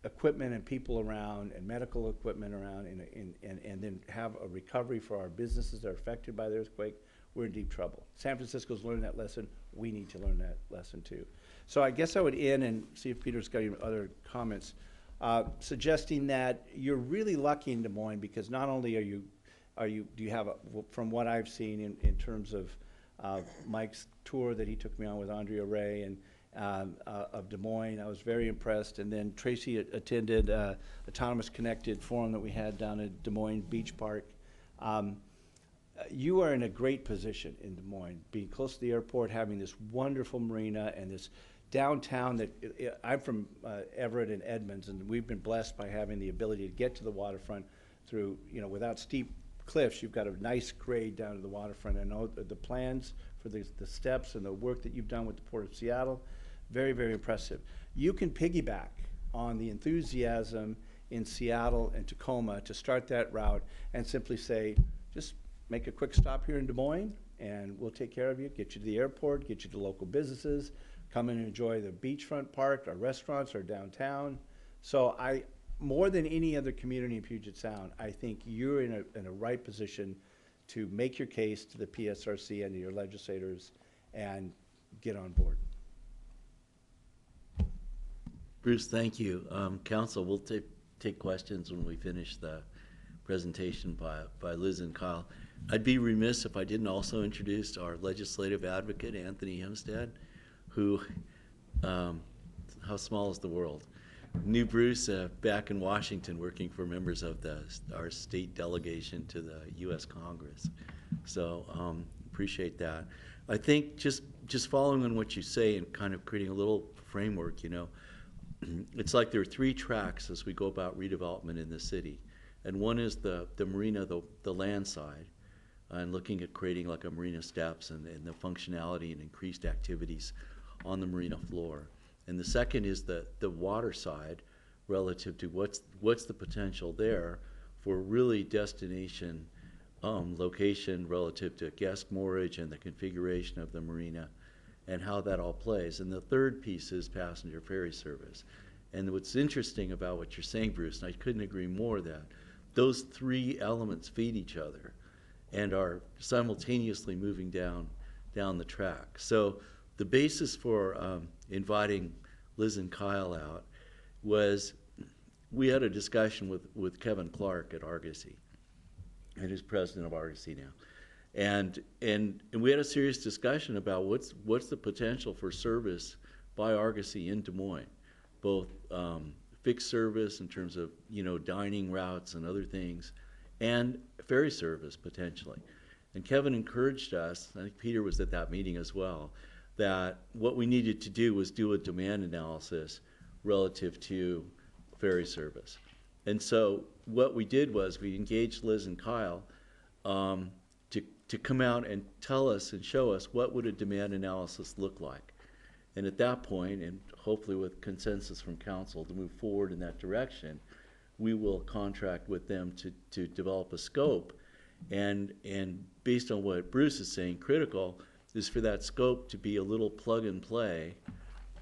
equipment and people around and medical equipment around and then have a recovery for our businesses that are affected by the earthquake, we're in deep trouble. San Francisco's learned that lesson. We need to learn that lesson too. So I guess I would end and see if Peter's got any other comments, suggesting that you're really lucky in Des Moines because not only do you have, from what I've seen in terms of Mike's tour that he took me on with Andrea Ray and of Des Moines. I was very impressed. And then Tracy attended Autonomous Connected Forum that we had down at Des Moines Beach Park. You are in a great position in Des Moines, being close to the airport, having this wonderful marina and this downtown that I'm from Everett and Edmonds, and we've been blessed by having the ability to get to the waterfront through, without steep cliffs. You've got a nice grade down to the waterfront. I know the plans for the steps and the work that you've done with the Port of Seattle, very, very impressive. You can piggyback on the enthusiasm in Seattle and Tacoma to start that route and simply say, just make a quick stop here in Des Moines and we'll take care of you, get you to the airport, get you to local businesses, come in and enjoy the beachfront park, our restaurants, our downtown. So more than any other community in Puget Sound, I think you're in a right position to make your case to the PSRC and to your legislators and get on board. Bruce, thank you. Council, we'll take questions when we finish the presentation by Liz and Kyle. I'd be remiss if I didn't also introduce our legislative advocate, Anthony Hempstead, who, how small is the world? Knew Bruce back in Washington working for members of our state delegation to the U.S. Congress. So appreciate that. I think just following on what you say and kind of creating a little framework, it's like there are 3 tracks as we go about redevelopment in the city. And one is the marina, the land side, and looking at creating like a marina steps and the functionality and increased activities on the marina floor. And the second is the water side relative to what's the potential there for really destination location relative to guest moorage and the configuration of the marina and how that all plays. And the third piece is passenger ferry service. And what's interesting about what you're saying, Bruce, and I couldn't agree more, that those 3 elements feed each other and are simultaneously moving down the track. So the basis for inviting Liz and Kyle out was we had a discussion with Kevin Clark at Argosy, and who's president of Argosy now. And we had a serious discussion about what's the potential for service by Argosy in Des Moines, both fixed service in terms of dining routes and other things, and ferry service potentially. And Kevin encouraged us, I think Peter was at that meeting as well, that what we needed to do was do a demand analysis relative to ferry service. And so what we did was we engaged Liz and Kyle to come out and tell us and show us what would a demand analysis look like. And at that point, and hopefully with consensus from council to move forward in that direction, we will contract with them to develop a scope. And based on what Bruce is saying, critical is for that scope to be a little plug and play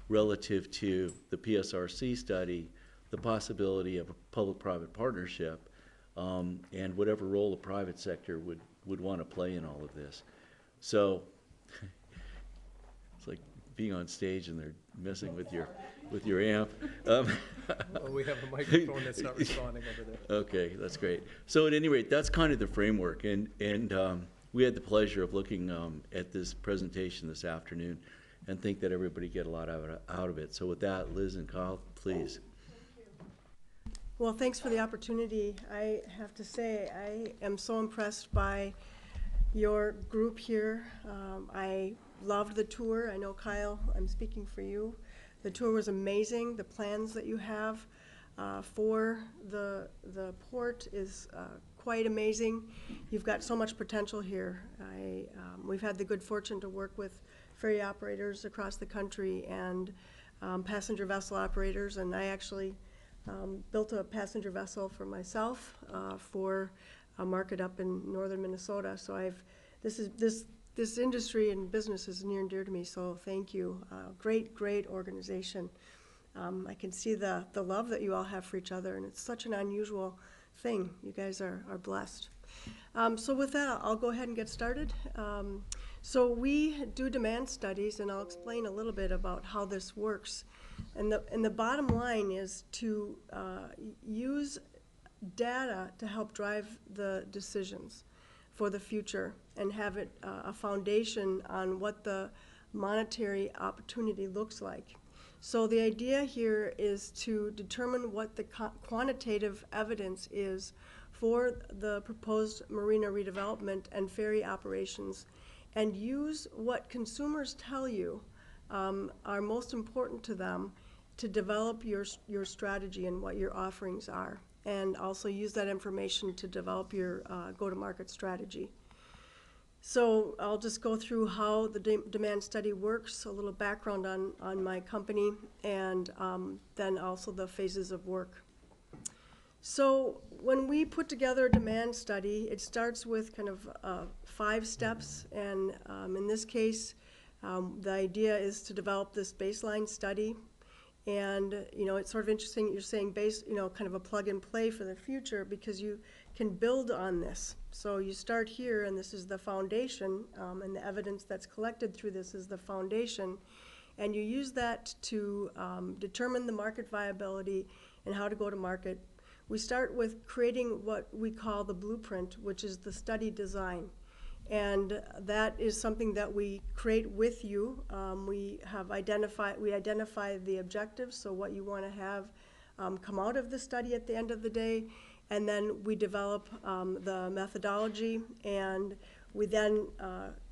relative to the PSRC study, the possibility of a public-private partnership, and whatever role the private sector would want to play in all of this. So it's like being on stage and they're messing with your amp. Well, we have a microphone that's not responding over there. Okay, that's great. So at any rate, that's kind of the framework, and we had the pleasure of looking at this presentation this afternoon, and think that everybody get a lot out of it. So with that, Liz and Kyle, please. Well, thanks for the opportunity. I have to say, I am so impressed by your group here. I loved the tour. I know, Kyle, I'm speaking for you. The tour was amazing. The plans that you have for the port is quite amazing. You've got so much potential here. We've had the good fortune to work with ferry operators across the country and passenger vessel operators, and I actually built a passenger vessel for myself for a market up in northern Minnesota. So this industry and business is near and dear to me, so thank you. Great organization. I can see the love that you all have for each other, and it's such an unusual thing. You guys are blessed. So with that, I'll go ahead and get started. So we do demand studies, and I'll explain a little bit about how this works. And the bottom line is to use data to help drive the decisions for the future and have it a foundation on what the monetary opportunity looks like. So the idea here is to determine what the quantitative evidence is for the proposed marina redevelopment and ferry operations, and use what consumers tell you are most important to them to develop your strategy and what your offerings are, and also use that information to develop your go-to-market strategy. So I'll just go through how the demand study works, a little background on my company, and then also the phases of work. So when we put together a demand study, it starts with kind of 5 steps, and in this case, the idea is to develop this baseline study. And it's sort of interesting that you're saying kind of a plug and play for the future, because you can build on this. So you start here, and this is the foundation, and the evidence that's collected through this is the foundation, and you use that to determine the market viability and how to go to market. We start with creating what we call the blueprint, which is the study design. And that is something that we create with you. We identify the objectives, so what you want to have come out of the study at the end of the day, and then we develop the methodology, and we then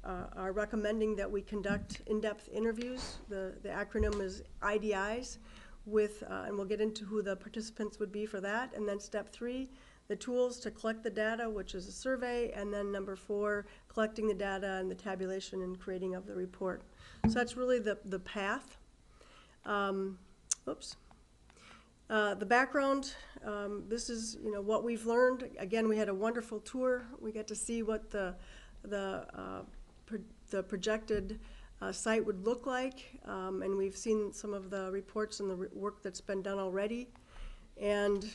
are recommending that we conduct in-depth interviews. The acronym is IDIs, and we'll get into who the participants would be for that. And then step 3, the tools to collect the data, which is a survey, and then number 4, collecting the data and the tabulation and creating of the report. So that's really the path. The background, this is what we've learned. Again, we had a wonderful tour. We got to see what the projected site would look like, and we've seen some of the reports and the work that's been done already. And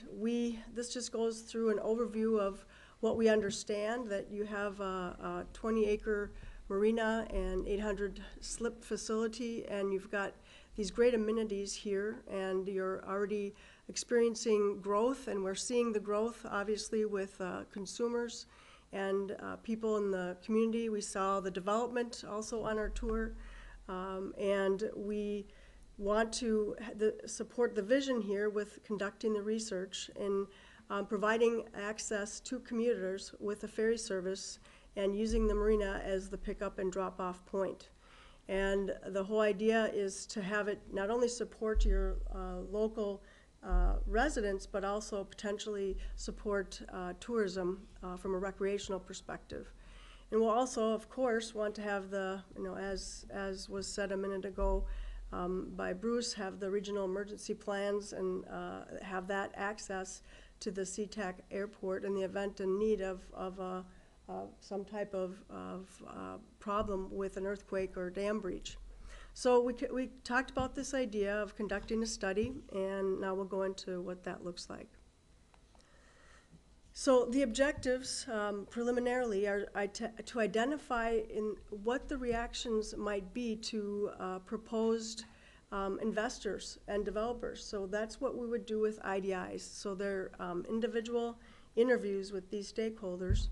this just goes through an overview of what we understand, that you have a 20-acre marina and 800 slip facility, and you've got these great amenities here, and you're already experiencing growth, and we're seeing the growth, obviously, with consumers and people in the community. We saw the development also on our tour, and we want to support the vision here with conducting the research and providing access to commuters with a ferry service and using the marina as the pickup and drop-off point. And the whole idea is to have it not only support your local residents, but also potentially support tourism from a recreational perspective. And we'll also, of course, want to have as was said a minute ago, by Bruce, have the regional emergency plans and have that access to the SeaTac airport in the event and need of some type of problem with an earthquake or dam breach. So we talked about this idea of conducting a study, and now we'll go into what that looks like. So the objectives preliminarily are to identify what the reactions might be to proposed investors and developers. So that's what we would do with IDIs. So they're individual interviews with these stakeholders.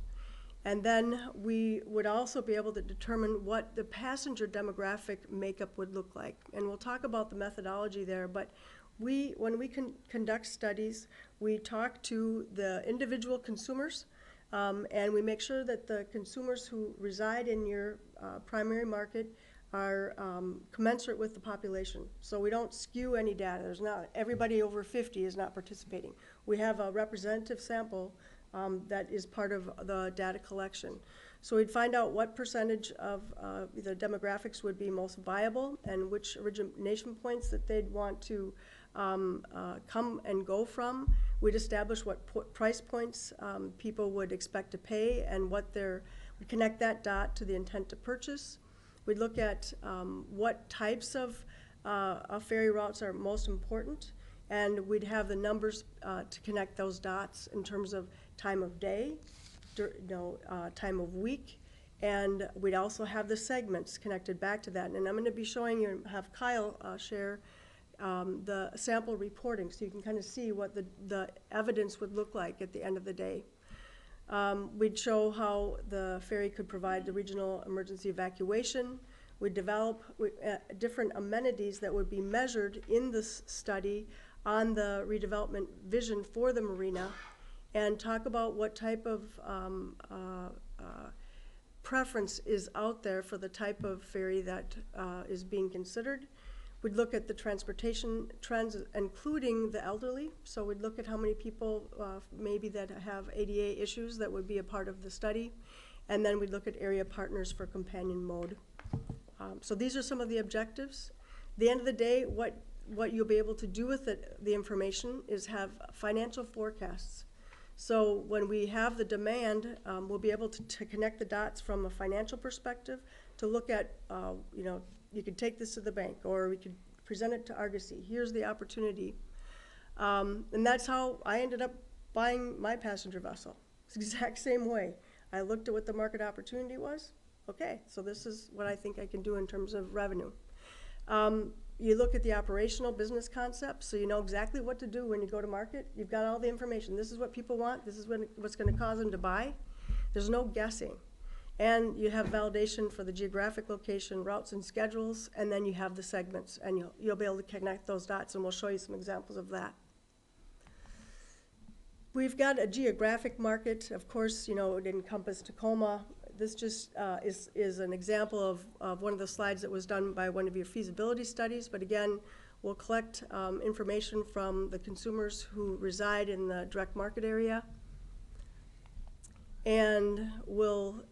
And then we would also be able to determine what the passenger demographic makeup would look like. And we'll talk about the methodology there, but when we conduct studies, we talk to the individual consumers, and we make sure that the consumers who reside in your primary market are commensurate with the population. So we don't skew any data. There's not, everybody over 50 is not participating. We have a representative sample that is part of the data collection. So we'd find out what percentage of the demographics would be most viable and which origination points that they'd want to come and go from. We'd establish what price points people would expect to pay and we'd connect that dot to the intent to purchase. We'd look at what types of ferry routes are most important, and we'd have the numbers to connect those dots in terms of time of day, time of week, and we'd also have the segments connected back to that. And I'm going to be showing you, have Kyle share the sample reporting so you can kind of see what the evidence would look like at the end of the day. We'd show how the ferry could provide the regional emergency evacuation. We'd develop different amenities that would be measured in this study on the redevelopment vision for the marina, and talk about what type of preference is out there for the type of ferry that is being considered. We'd look at the transportation trends, including the elderly. So we'd look at how many people maybe that have ADA issues that would be a part of the study. And then we'd look at area partners for companion mode. So these are some of the objectives. At the end of the day, what you'll be able to do with the information is have financial forecasts. So when we have the demand, we'll be able to connect the dots from a financial perspective to look at, you could take this to the bank, or we could present it to Argosy. Here's the opportunity. And that's how I ended up buying my passenger vessel. It's the exact same way. I looked at what the market opportunity was. Okay, so this is what I think I can do in terms of revenue. You look at the operational business concepts, so you know exactly what to do when you go to market. You've got all the information. This is what people want. This is what's going to cause them to buy. There's no guessing. And you have validation for the geographic location, routes and schedules, and then you have the segments, and you'll be able to connect those dots, and we'll show you some examples of that. We've got a geographic market. Of course, it encompasses Tacoma. This just is an example of one of the slides that was done by one of your feasibility studies, but again, we'll collect information from the consumers who reside in the direct market area. And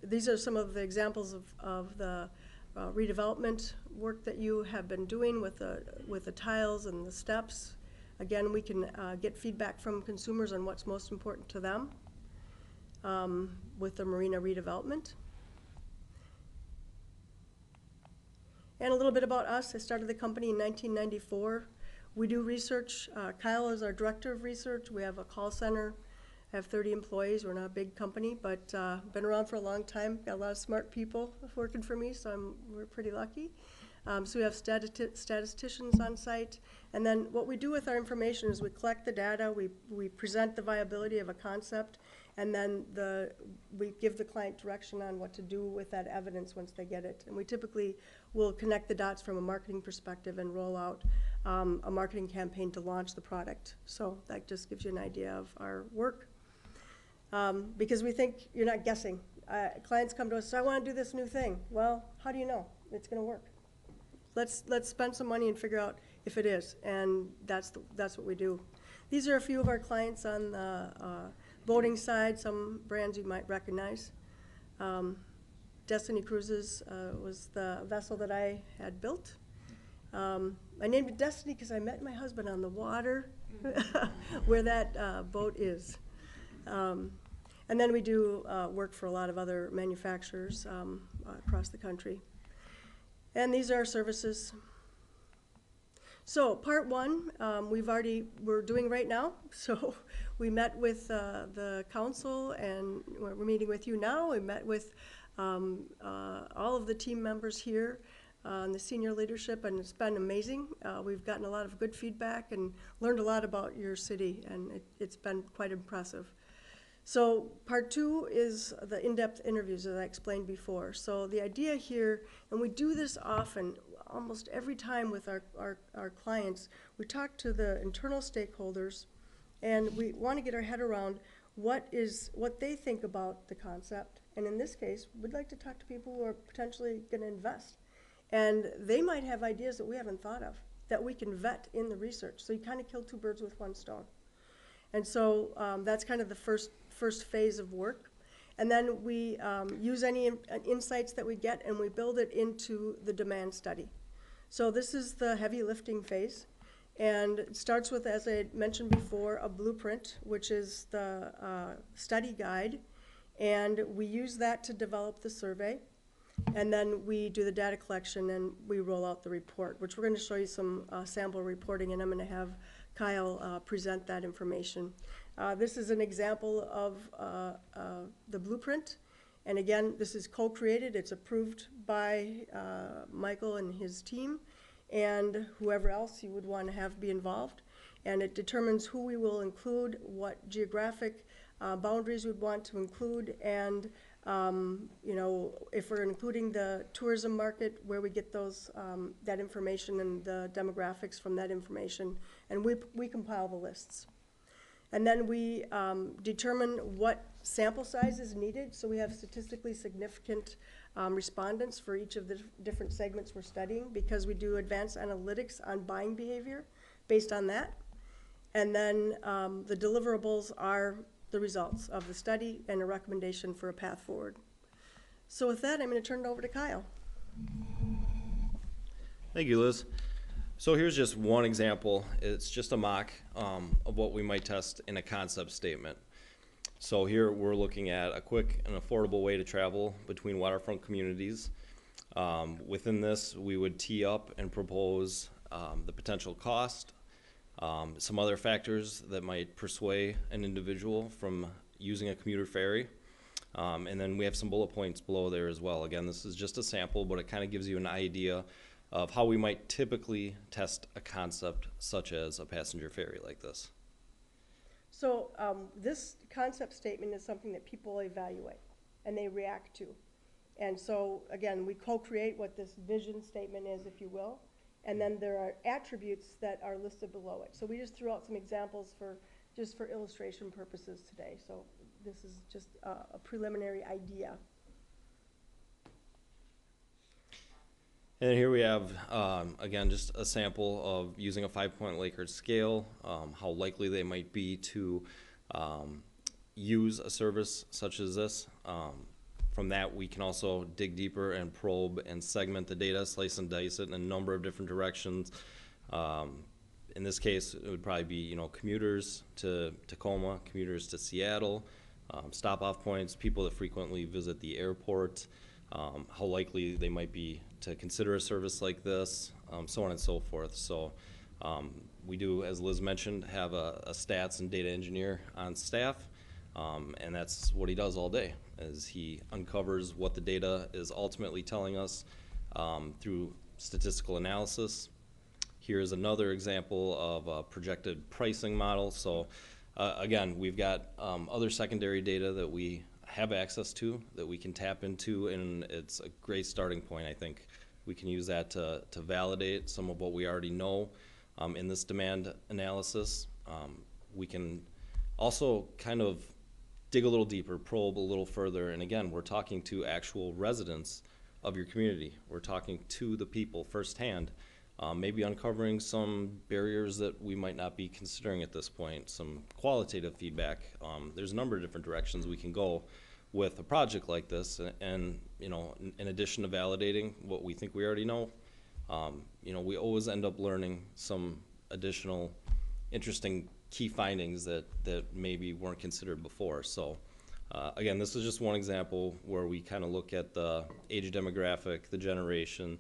these are some of the examples of the redevelopment work that you have been doing with the tiles and the steps. Again, we can get feedback from consumers on what's most important to them with the marina redevelopment. And a little bit about us. I started the company in 1994. We do research. Kyle is our director of research. We have a call center. I have 30 employees. We're not a big company, but been around for a long time. Got a lot of smart people working for me, so we're pretty lucky. So we have statisticians on site. And then what we do with our information is we collect the data, we present the viability of a concept, and then we give the client direction on what to do with that evidence once they get it. And we typically will connect the dots from a marketing perspective and roll out a marketing campaign to launch the product. So that just gives you an idea of our work. Because we think you're not guessing. Clients come to us, so I want to do this new thing. Well, how do you know it's going to work? Let's spend some money and figure out if it is, and that's what we do. These are a few of our clients on the boating side, some brands you might recognize. Destiny Cruises was the vessel that I had built. I named it Destiny because I met my husband on the water where that boat is. And then we do work for a lot of other manufacturers across the country. And these are our services. So part one, we're doing right now. So we met with the council, and we're meeting with you now. We met with all of the team members here and the senior leadership, and it's been amazing. We've gotten a lot of good feedback and learned a lot about your city, and it's been quite impressive. So part two is the in-depth interviews that I explained before. So the idea here, and we do this often, almost every time with our clients, we talk to the internal stakeholders, and we want to get our head around what they think about the concept. And in this case, we'd like to talk to people who are potentially going to invest. And they might have ideas that we haven't thought of, that we can vet in the research. So you kind of kill two birds with one stone. And so that's kind of the first phase of work. And then we use any insights that we get, and we build it into the demand study. So this is the heavy lifting phase. And it starts with, as I mentioned before, a blueprint, which is the study guide. And we use that to develop the survey. And then we do the data collection, and we roll out the report, which we're going to show you some sample reporting, and I'm going to have Kyle present that information. This is an example of the blueprint. And again, this is co-created. It's approved by Michael and his team and whoever else you would want to have be involved. And it determines who we will include, what geographic boundaries we'd want to include, and you know, if we're including the tourism market, where we get those that information and the demographics from that information, and we compile the lists. And then we determine what sample size is needed, so we have statistically significant respondents for each of the different segments we're studying, because we do advanced analytics on buying behavior based on that. And then the deliverables are the results of the study and a recommendation for a path forward. So with that, I'm going to turn it over to Kyle. Thank you, Liz. So here's just one example. It's just a mock of what we might test in a concept statement. So here we're looking at a quick and affordable way to travel between waterfront communities. Within this, we would tee up and propose the potential cost, some other factors that might persuade an individual from using a commuter ferry. And then we have some bullet points below there as well. Again, this is just a sample, but it kind of gives you an idea of how we might typically test a concept such as a passenger ferry like this. So this concept statement is something that people evaluate and they react to. And so again, we co-create what this vision statement is, if you will, and then there are attributes that are listed below it. So we just threw out some examples just for illustration purposes today. So this is just a preliminary idea. And here we have, again, just a sample of using a 5-point Likert scale, how likely they might be to use a service such as this. From that, we can also dig deeper and probe and segment the data, slice and dice it in a number of different directions. In this case, it would probably be, you know, commuters to Tacoma, commuters to Seattle, stop-off points, people that frequently visit the airport, how likely they might be to consider a service like this, so on and so forth. So we do, as Liz mentioned, have a stats and data engineer on staff, and that's what he does all day, is he uncovers what the data is ultimately telling us through statistical analysis. Here's another example of a projected pricing model. So again, we've got other secondary data that we have access to, that we can tap into, and it's a great starting point. I think we can use that to validate some of what we already know in this demand analysis. We can also kind of dig a little deeper, probe a little further, and again, we're talking to actual residents of your community. We're talking to the people firsthand, maybe uncovering some barriers that we might not be considering at this point, some qualitative feedback. There's a number of different directions we can go with a project like this, and you know, in addition to validating what we think we already know, you know, we always end up learning some additional interesting key findings that maybe weren't considered before. So again, this is just one example where we kind of look at the age demographic, the generation,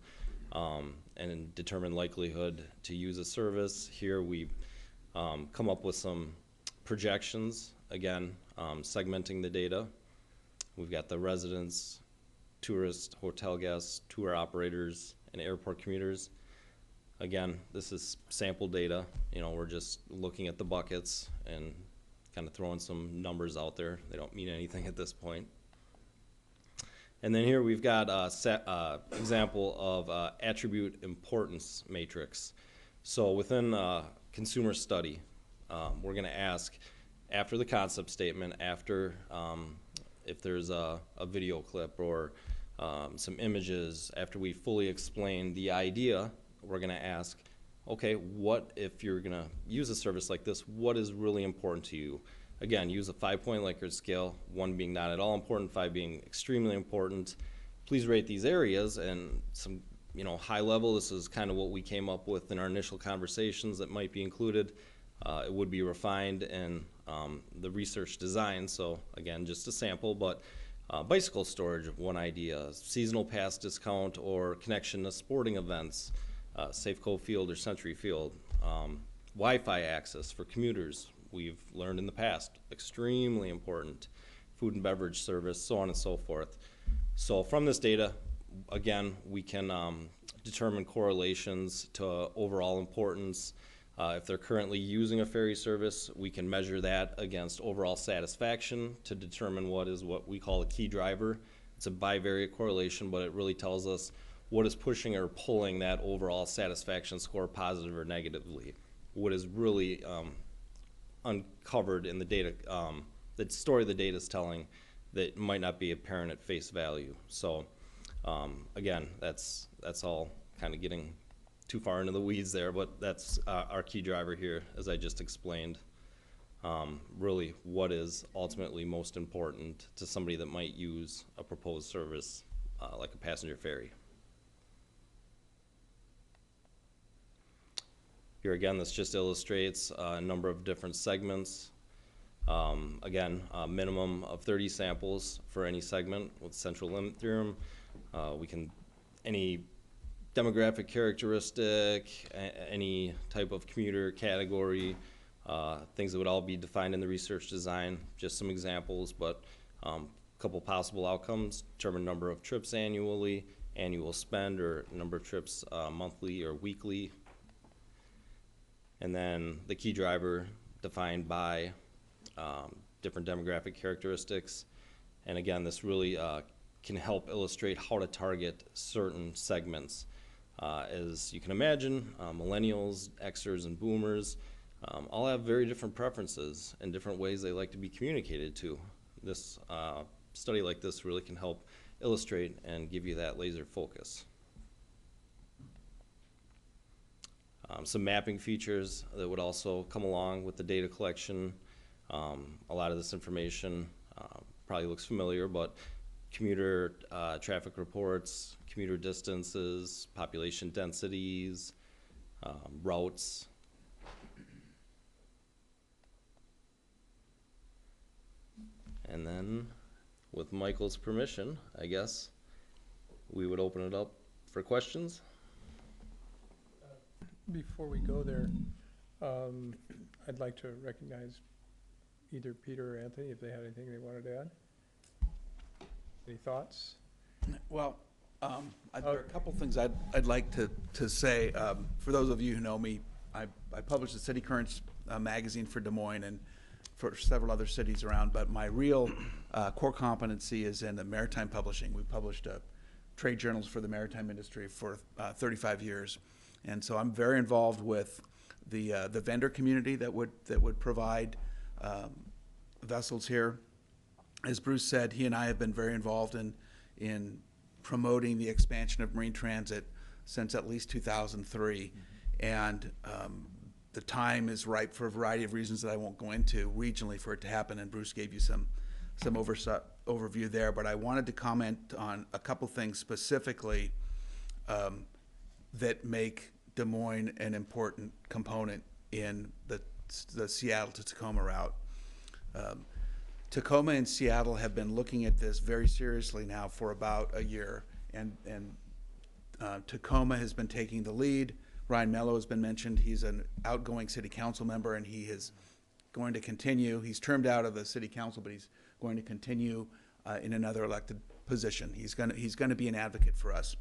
and determine likelihood to use a service. Here we've come up with some projections, again, segmenting the data. We've got the residents, tourists, hotel guests, tour operators, and airport commuters. Again, this is sample data. You know, we're just looking at the buckets and kind of throwing some numbers out there. They don't mean anything at this point. And then here we've got a example of attribute importance matrix. So within a consumer study, we're going to ask, after the concept statement, after if there's a video clip or some images, after we fully explain the idea, we're going to ask, okay, what if you're going to use a service like this, what is really important to you? Again, use a 5-point Likert scale, 1 being not at all important, 5 being extremely important. Please rate these areas, and some, you know, high level, this is kind of what we came up with in our initial conversations that might be included. It would be refined in the research design, so again, just a sample, but bicycle storage, one idea, seasonal pass discount or connection to sporting events, Safeco Field or Century Field, Wi-Fi access for commuters, we've learned in the past, extremely important, food and beverage service, so on and so forth. So from this data, again, we can determine correlations to overall importance. If they're currently using a ferry service, we can measure that against overall satisfaction to determine what we call a key driver. It's a bivariate correlation, but it really tells us what is pushing or pulling that overall satisfaction score positive or negatively. What is really uncovered in the data, the story the data is telling that might not be apparent at face value. So again, that's all kind of getting too far into the weeds there, but that's our key driver here, as I just explained. Really, what is ultimately most important to somebody that might use a proposed service like a passenger ferry. Here again, this just illustrates a number of different segments. Again, a minimum of 30 samples for any segment with central limit theorem. Any demographic characteristic, any type of commuter category, things that would all be defined in the research design, just some examples, but a couple possible outcomes: determine number of trips annually, annual spend, or number of trips monthly or weekly. And then the key driver defined by different demographic characteristics. And again, this really can help illustrate how to target certain segments. As you can imagine, millennials, Xers, and boomers all have very different preferences and different ways they like to be communicated to. This study like this really can help illustrate and give you that laser focus. Some mapping features that would also come along with the data collection. A lot of this information probably looks familiar, but commuter traffic reports, commuter distances, population densities, routes. And then, with Michael's permission, I guess, we would open it up for questions. Before we go there, I'd like to recognize either Peter or Anthony if they had anything they wanted to add. Any thoughts? Well, there are a couple things I'd like to say. For those of you who know me, I publish the City Currents magazine for Des Moines and for several other cities around, but my real core competency is in the maritime publishing. We've published trade journals for the maritime industry for 35 years. And so I'm very involved with the vendor community that would provide vessels here. As Bruce said, he and I have been very involved in promoting the expansion of marine transit since at least 2003. And the time is ripe for a variety of reasons that I won't go into regionally for it to happen. And Bruce gave you some overview there. But I wanted to comment on a couple things specifically that make Des Moines an important component in the Seattle to Tacoma route. Tacoma and Seattle have been looking at this very seriously now for about a year, and Tacoma has been taking the lead. Ryan Mello has been mentioned. He's an outgoing city council member, and he is going to continue. He's termed out of the city council, but he's going to continue in another elected position. He's going to be an advocate for us.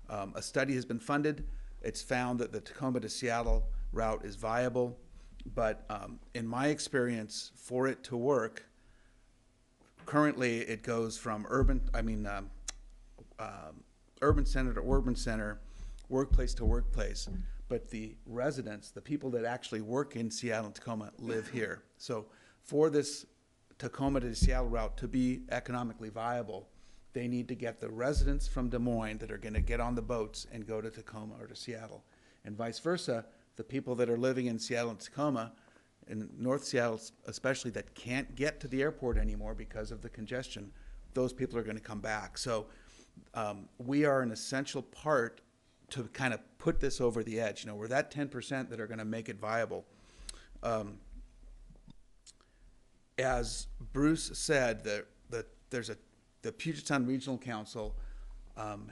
A study has been funded. It's found that the Tacoma to Seattle route is viable, but in my experience, for it to work, currently it goes from urban center to urban center, workplace to workplace, but the residents, the people that actually work in Seattle and Tacoma, live here. So for this Tacoma to Seattle route to be economically viable, they need to get the residents from Des Moines that are going to get on the boats and go to Tacoma or to Seattle, and vice versa. The people that are living in Seattle and Tacoma, in North Seattle especially, that can't get to the airport anymore because of the congestion, those people are going to come back. So we are an essential part to kind of put this over the edge. You know, we're that 10% that are going to make it viable. As Bruce said, the Puget Sound Regional Council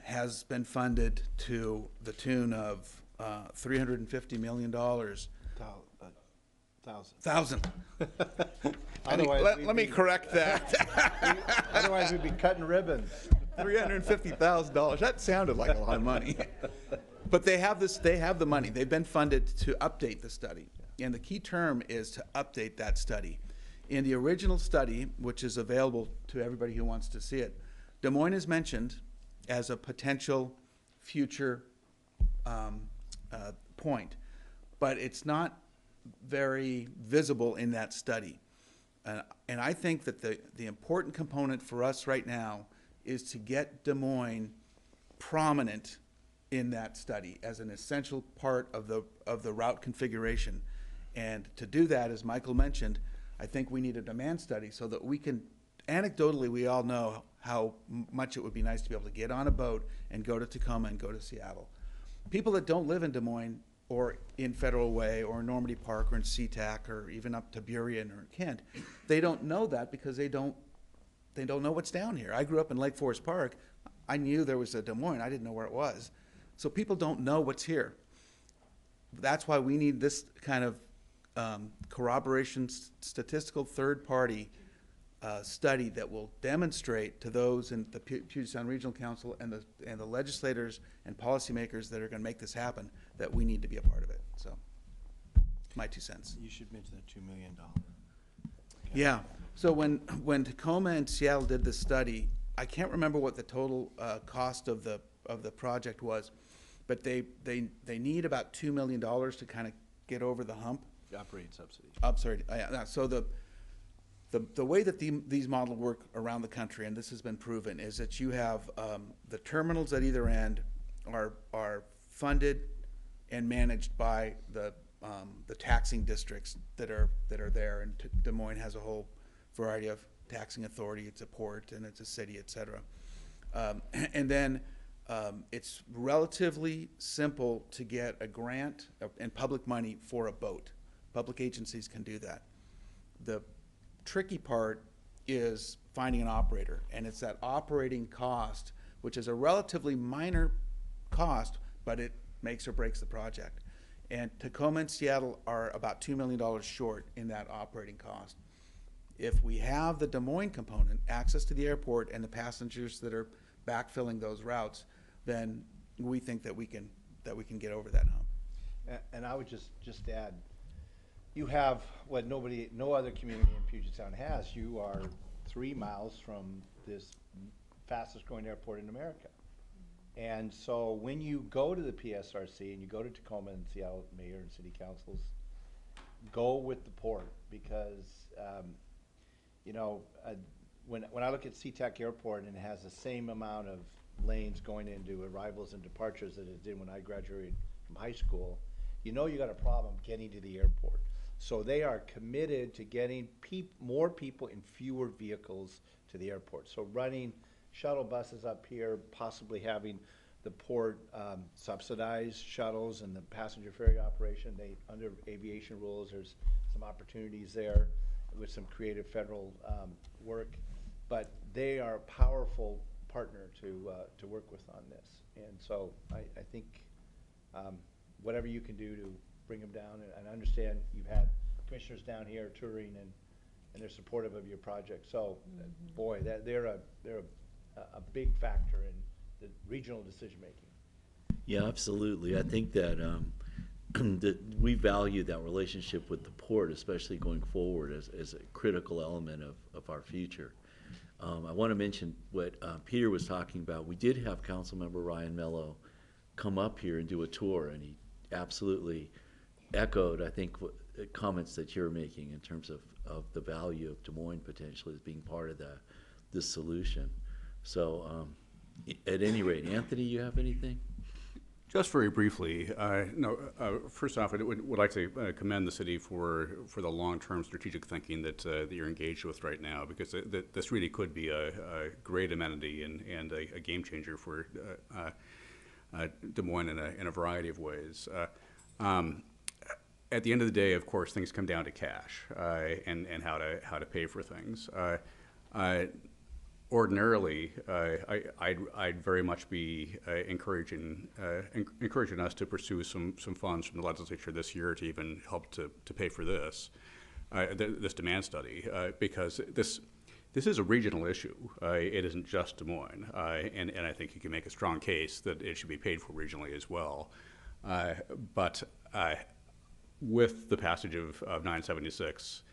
has been funded to the tune of $350 million. Thousand. Let me correct that. Otherwise, we'd be cutting ribbons. $350,000. That sounded like a lot of money. But they have this. They have the money. They've been funded to update the study, and the key term is to update that study. In the original study, which is available to everybody who wants to see it, Des Moines is mentioned as a potential future point, but it's not very visible in that study. And I think that the important component for us right now is to get Des Moines prominent in that study as an essential part of the route configuration. And to do that, as Michael mentioned, I think we need a demand study so that we can, anecdotally, we all know how much it would be nice to be able to get on a boat and go to Tacoma and go to Seattle. People that don't live in Des Moines or in Federal Way or in Normandy Park or in SeaTac or even up to Burien or Kent, they don't know that because they don't know what's down here. I grew up in Lake Forest Park. I knew there was a Des Moines. I didn't know where it was. So people don't know what's here. That's why we need this kind of corroboration, statistical third-party study that will demonstrate to those in the Puget Sound Regional Council and the legislators and policymakers that are going to make this happen that we need to be a part of it. So, my 2 cents. You should mention the $2 million. Yeah. So when Tacoma and Seattle did this study, I can't remember what the total cost of the project was, but they need about $2 million to kind of get over the hump. The operating subsidy. So the way that these models work around the country, and this has been proven, is that you have the terminals at either end are funded and managed by the taxing districts that are there, and Des Moines has a whole variety of taxing authority. It's a port and it's a city, et cetera. And then it's relatively simple to get a grant and public money for a boat. Public agencies can do that. The tricky part is finding an operator, and it's that operating cost, which is a relatively minor cost, but it makes or breaks the project. And Tacoma and Seattle are about $2 million short in that operating cost. If we have the Des Moines component, access to the airport and the passengers that are backfilling those routes, then we think that we can get over that hump. And I would just add, you have what no other community in Puget Sound has. You are 3 miles from this fastest growing airport in America. And so when you go to the PSRC and you go to Tacoma and Seattle mayor and city councils, go with the port, because when I look at SeaTac Airport and it has the same amount of lanes going into arrivals and departures that it did when I graduated from high school, you got a problem getting to the airport. So they are committed to getting more people in fewer vehicles to the airport. So running shuttle buses up here, possibly having the port subsidize shuttles and the passenger ferry operation. Under aviation rules, there's some opportunities there with some creative federal work. But they are powerful partner to work with on this. And so I think whatever you can do to bring them down, and I understand you've had commissioners down here touring and they're supportive of your project. So, boy, they're a big factor in the regional decision making. Yeah, absolutely. I think that that we value that relationship with the port, especially going forward, as a critical element of our future. I want to mention what Peter was talking about. We did have Councilmember Ryan Mello come up here and do a tour, and he absolutely echoed, I think, comments that you're making in terms of the value of Des Moines potentially as being part of the solution. So at any rate, Anthony, you have anything? Just very briefly, first off, I would like to commend the city for the long-term strategic thinking that you're engaged with right now, because this really could be a great amenity and a game changer for Des Moines in a variety of ways. At the end of the day, of course, things come down to cash and how to pay for things. Ordinarily, I'd very much be encouraging us to pursue some funds from the legislature this year to even help to pay for this demand study, because this is a regional issue. It isn't just Des Moines, and I think you can make a strong case that it should be paid for regionally as well. But with the passage of 976.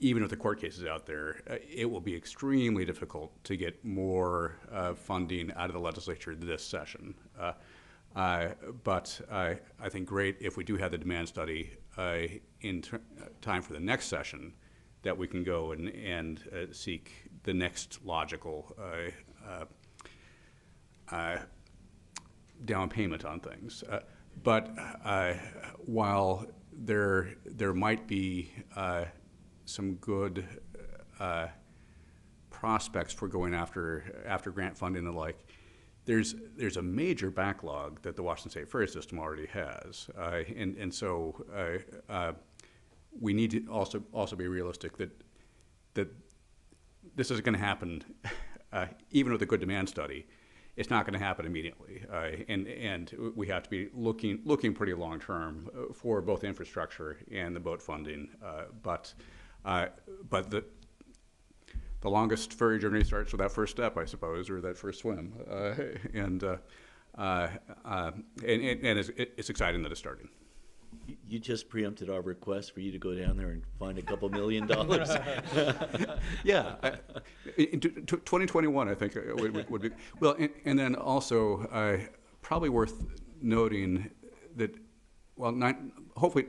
Even with the court cases out there, it will be extremely difficult to get more funding out of the legislature this session. But I think great if we do have the demand study in time for the next session, that we can go and seek the next logical down payment on things. But while there might be some good prospects for going after grant funding and the like, there's a major backlog that the Washington State ferry system already has, and so we need to also be realistic that this isn't going to happen even with a good demand study. It's not going to happen immediately, and we have to be looking pretty long term for both infrastructure and the boat funding. But the longest ferry journey starts with that first step, I suppose, or that first swim, and it's exciting that it's starting. You just preempted our request for you to go down there and find a couple $1 million. Yeah, in 2021, I think would be well, and then also probably worth noting that hopefully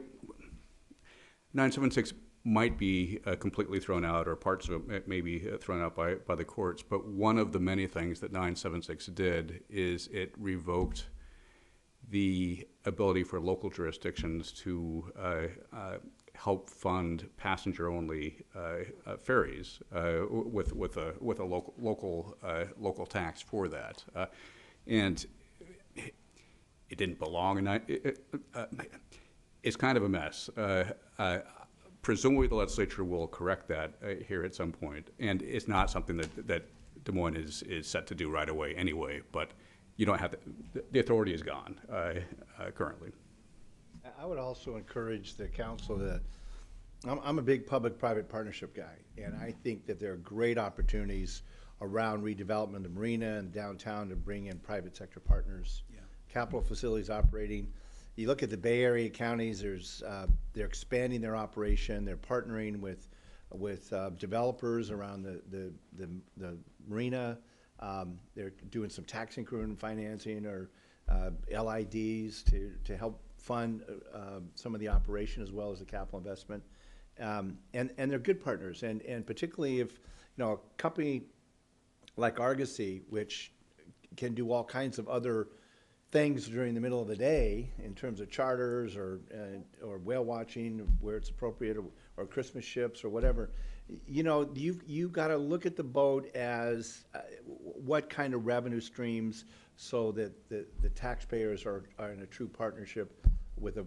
976 might be completely thrown out, or parts of it may be thrown out by the courts. But one of the many things that 976 did is it revoked the ability for local jurisdictions to help fund passenger-only ferries with a local tax for that, and it didn't belong. And it's kind of a mess. Presumably, the legislature will correct that here at some point, and it's not something that Des Moines is set to do right away anyway. But you don't have the authority is gone currently. I would also encourage the council that I'm a big public-private partnership guy, and I think that there are great opportunities around redevelopment of Marina and downtown to bring in private sector partners. Yeah. Capital facilities operating. You look at the Bay Area counties. They're expanding their operation. They're partnering with developers around the marina. They're doing some tax increment financing or LIDs to help fund some of the operation as well as the capital investment. And they're good partners. And particularly if, a company like Argosy, which can do all kinds of other things during the middle of the day in terms of charters or whale watching where it's appropriate, or Christmas ships or whatever. You've got to look at the boat as what kind of revenue streams, so that the taxpayers are in a true partnership with a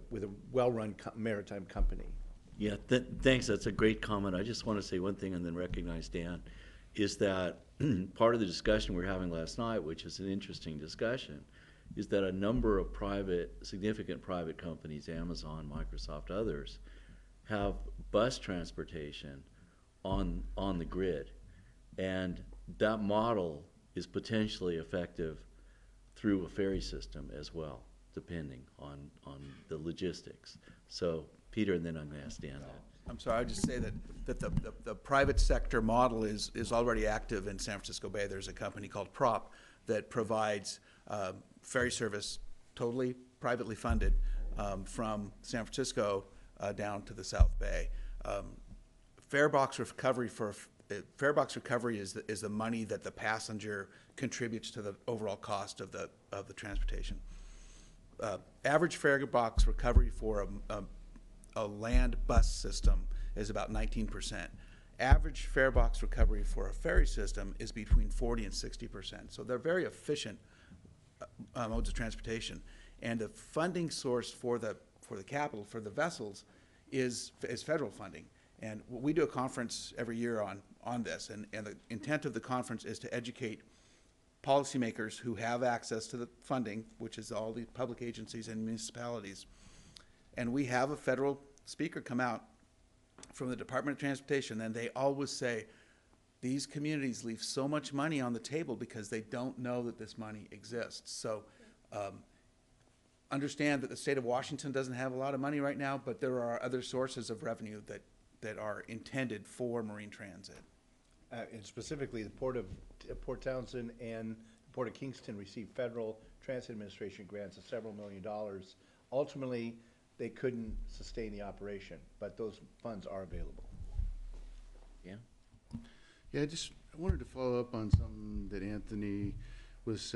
well-run maritime company. Yeah, thanks. That's a great comment. I just want to say one thing and then recognize Dan, is that part of the discussion we were having last night, which is an interesting discussion, is that a number of significant private companies, Amazon, Microsoft, others, have bus transportation on the grid. And that model is potentially effective through a ferry system as well, depending on the logistics. So, Peter, and then I'm going to ask Dan that. I'm sorry, I'd just say that the private sector model is already active in San Francisco Bay. There's a company called Prop that provides ferry service, totally privately funded, from San Francisco down to the South Bay. Fare box recovery is the money that the passenger contributes to the overall cost of the transportation. Average fare box recovery for a land bus system is about 19%. Average fare box recovery for a ferry system is between 40 and 60%. So they're very efficient modes of transportation. And the funding source for the capital, for the vessels, is federal funding. And we do a conference every year on this, and the intent of the conference is to educate policymakers who have access to the funding, which is all the public agencies and municipalities. And we have a federal speaker come out from the Department of Transportation, and they always say, these communities leave so much money on the table because they don't know that this money exists. So understand that the state of Washington doesn't have a lot of money right now, but there are other sources of revenue that are intended for marine transit. And specifically, the Port Townsend and the Port of Kingston received federal transit administration grants of several $1 millions. Ultimately, they couldn't sustain the operation, but those funds are available. Yeah. Yeah, I wanted to follow up on something that Anthony was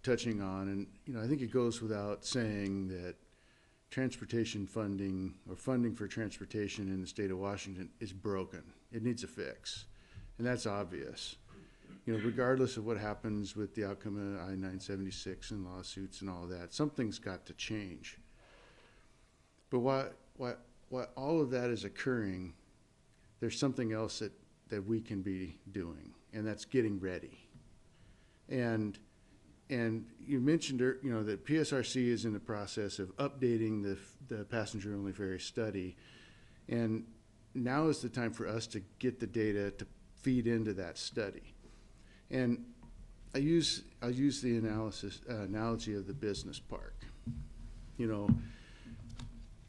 touching on, and I think it goes without saying that transportation funding or funding for transportation in the state of Washington is broken. It needs a fix, and that's obvious. Regardless of what happens with the outcome of I-976 and lawsuits and all that, something's got to change. But while all of that is occurring, there's something else that we can be doing, and that's getting ready. And you mentioned, that PSRC is in the process of updating the passenger-only ferry study, and now is the time for us to get the data to feed into that study. And I'll use the analogy of the business park.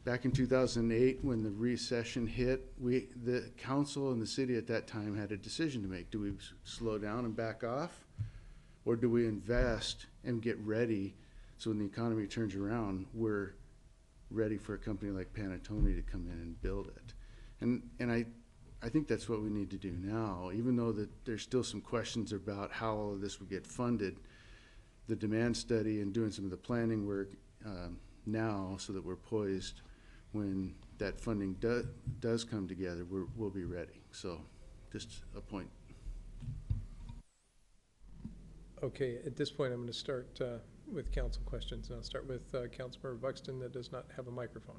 Back in 2008, when the recession hit, the council and the city at that time had a decision to make. Do we slow down and back off? Or do we invest and get ready so when the economy turns around, we're ready for a company like Panattoni to come in and build it? And I think that's what we need to do now, even though that there's still some questions about how all of this would get funded. The demand study and doing some of the planning work now so that we're poised when that funding does come together, we'll be ready. So just a point. Okay, at this point, I'm going to start with council questions. And I'll start with Councilmember Buxton that does not have a microphone.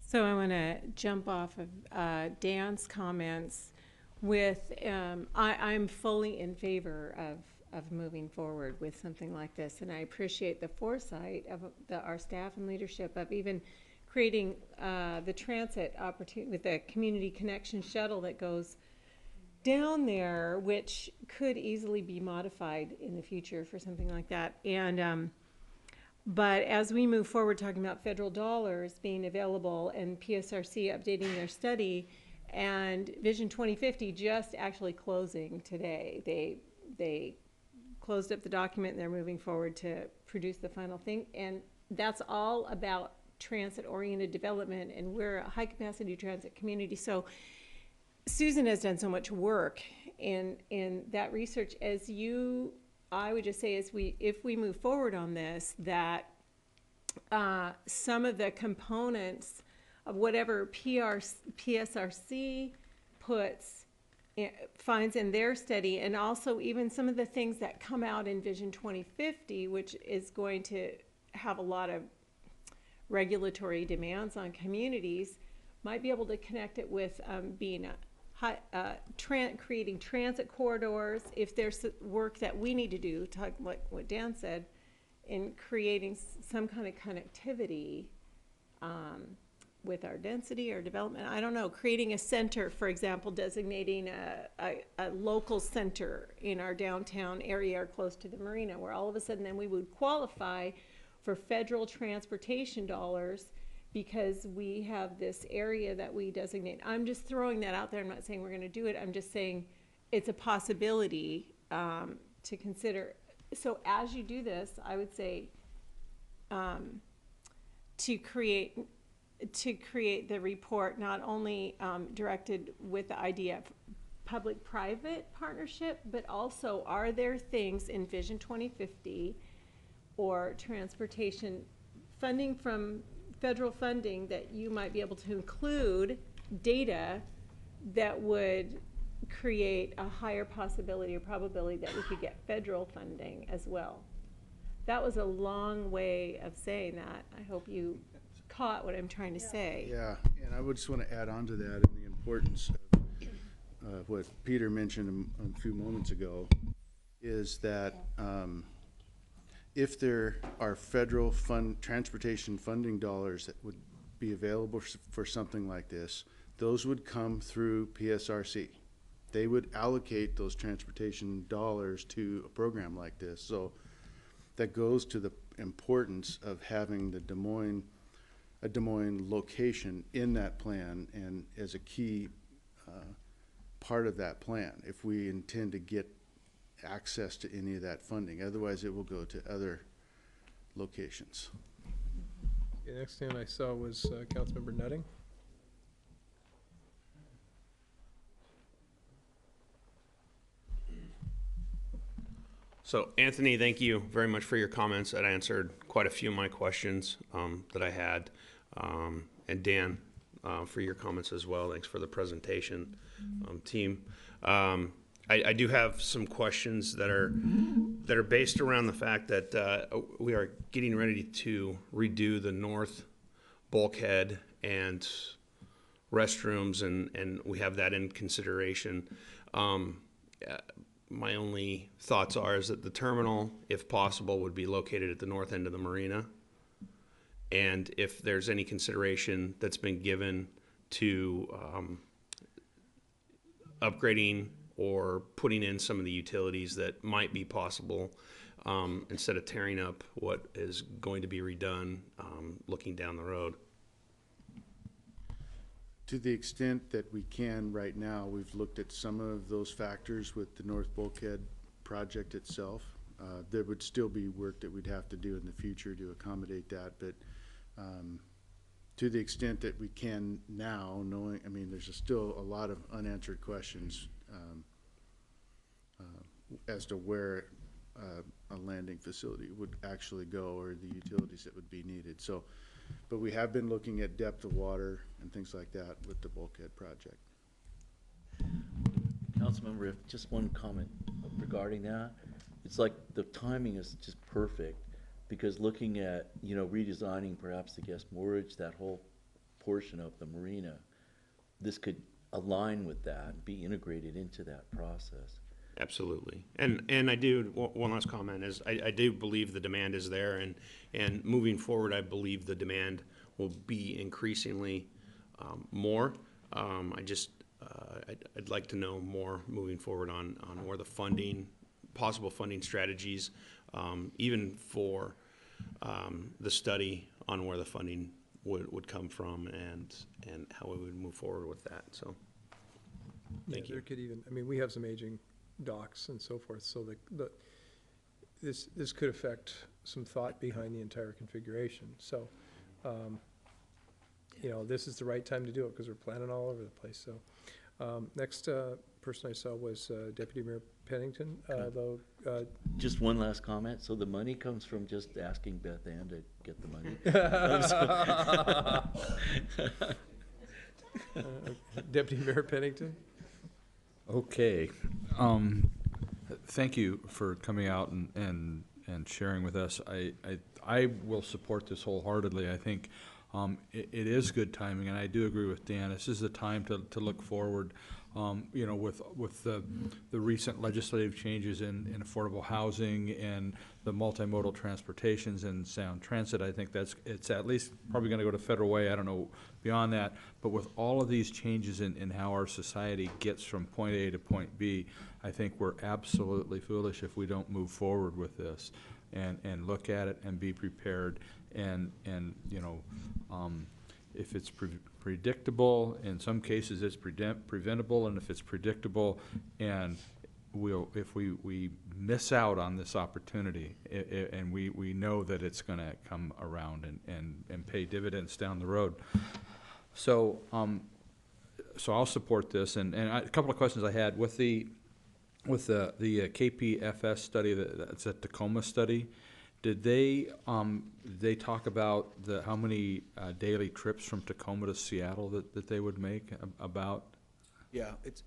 So I want to jump off of Dan's comments with, I'm fully in favor of moving forward with something like this. And I appreciate the foresight of our staff and leadership of even creating the transit opportunity with the community connection shuttle that goes down there, which could easily be modified in the future for something like that. And but as we move forward talking about federal dollars being available and PSRC updating their study and Vision 2050 just actually closing today, they closed up the document and they're moving forward to produce the final thing. And that's all about transit-oriented development, and we're a high-capacity transit community. So Susan has done so much work in that research. I would just say, if we move forward on this, that some of the components of whatever PSRC finds in their study, and also even some of the things that come out in Vision 2050, which is going to have a lot of regulatory demands on communities, might be able to connect it with being creating transit corridors. If there's work that we need to do, like what Dan said, in creating some kind of connectivity with our density or development, I don't know, creating a center, for example, designating a local center in our downtown area or close to the marina, where all of a sudden then we would qualify for federal transportation dollars because we have this area that we designate. I'm just throwing that out there. I'm not saying we're going to do it. I'm just saying it's a possibility to consider. So as you do this, I would say to create the report not only directed with the idea of public-private partnership, but also are there things in Vision 2050 or transportation funding from federal funding that you might be able to include data that would create a higher possibility or probability that we could get federal funding as well. That was a long way of saying that. I hope you caught what I'm trying to say. Yeah, and I would just want to add on to that and the importance of what Peter mentioned a few moments ago, is that if there are federal transportation funding dollars that would be available for something like this, those would come through PSRC. They would allocate those transportation dollars to a program like this. So that goes to the importance of having the Des Moines location in that plan and as a key part of that plan if we intend to get access to any of that funding. Otherwise, it will go to other locations. The next thing I saw was Councilmember Nutting. So, Anthony, thank you very much for your comments. That answered quite a few of my questions that I had. And Dan, for your comments as well. Thanks for the presentation, team. I do have some questions that are based around the fact that we are getting ready to redo the north bulkhead and restrooms, and we have that in consideration. My only thoughts is that the terminal, if possible, would be located at the north end of the marina. And if there's any consideration that's been given to upgrading or putting in some of the utilities that might be possible instead of tearing up what is going to be redone looking down the road. To the extent that we can right now, we've looked at some of those factors with the North Bulkhead project itself. There would still be work that we'd have to do in the future to accommodate that, but to the extent that we can now, knowing, I mean, there's still a lot of unanswered questions as to where a landing facility would actually go or the utilities that would be needed. So, but we have been looking at depth of water and things like that with the bulkhead project. Councilmember, just one comment regarding that. It's like the timing is just perfect because looking at, redesigning perhaps the guest moorage, that whole portion of the marina, this could align with that and be integrated into that process. Absolutely. And I do, one last comment is I do believe the demand is there, and moving forward, I believe the demand will be increasingly more. I'd like to know more moving forward on where the possible funding strategies, even for the study on where the funding would come from and how we would move forward with that. So, thank you. There could even, we have some aging docks and so forth, so this could affect some thought behind the entire configuration. So, this is the right time to do it because we're planning all over the place. So, next person I saw was Deputy Mayor Pennington. Just one last comment. So the money comes from just asking Beth Ann to get the money. Deputy Mayor Pennington. Okay. Thank you for coming out and sharing with us. I will support this wholeheartedly. I think it is good timing, and I do agree with Dan. This is the time to look forward. You know, with the recent legislative changes in affordable housing and the multimodal transportations and sound transit, I think it's at least probably going to go to federal way. I don't know beyond that, but with all of these changes in how our society gets from point A to point B, I think we're absolutely foolish if we don't move forward with this and look at it and be prepared and you know, if it's predictable, in some cases it's preventable, and if it's predictable, and if we miss out on this opportunity, and we know that it's going to come around and pay dividends down the road. So so I'll support this, and a couple of questions I had with the KPFS study, that's a Tacoma study. Did they talk about how many daily trips from Tacoma to Seattle that they would make about? Yeah, it's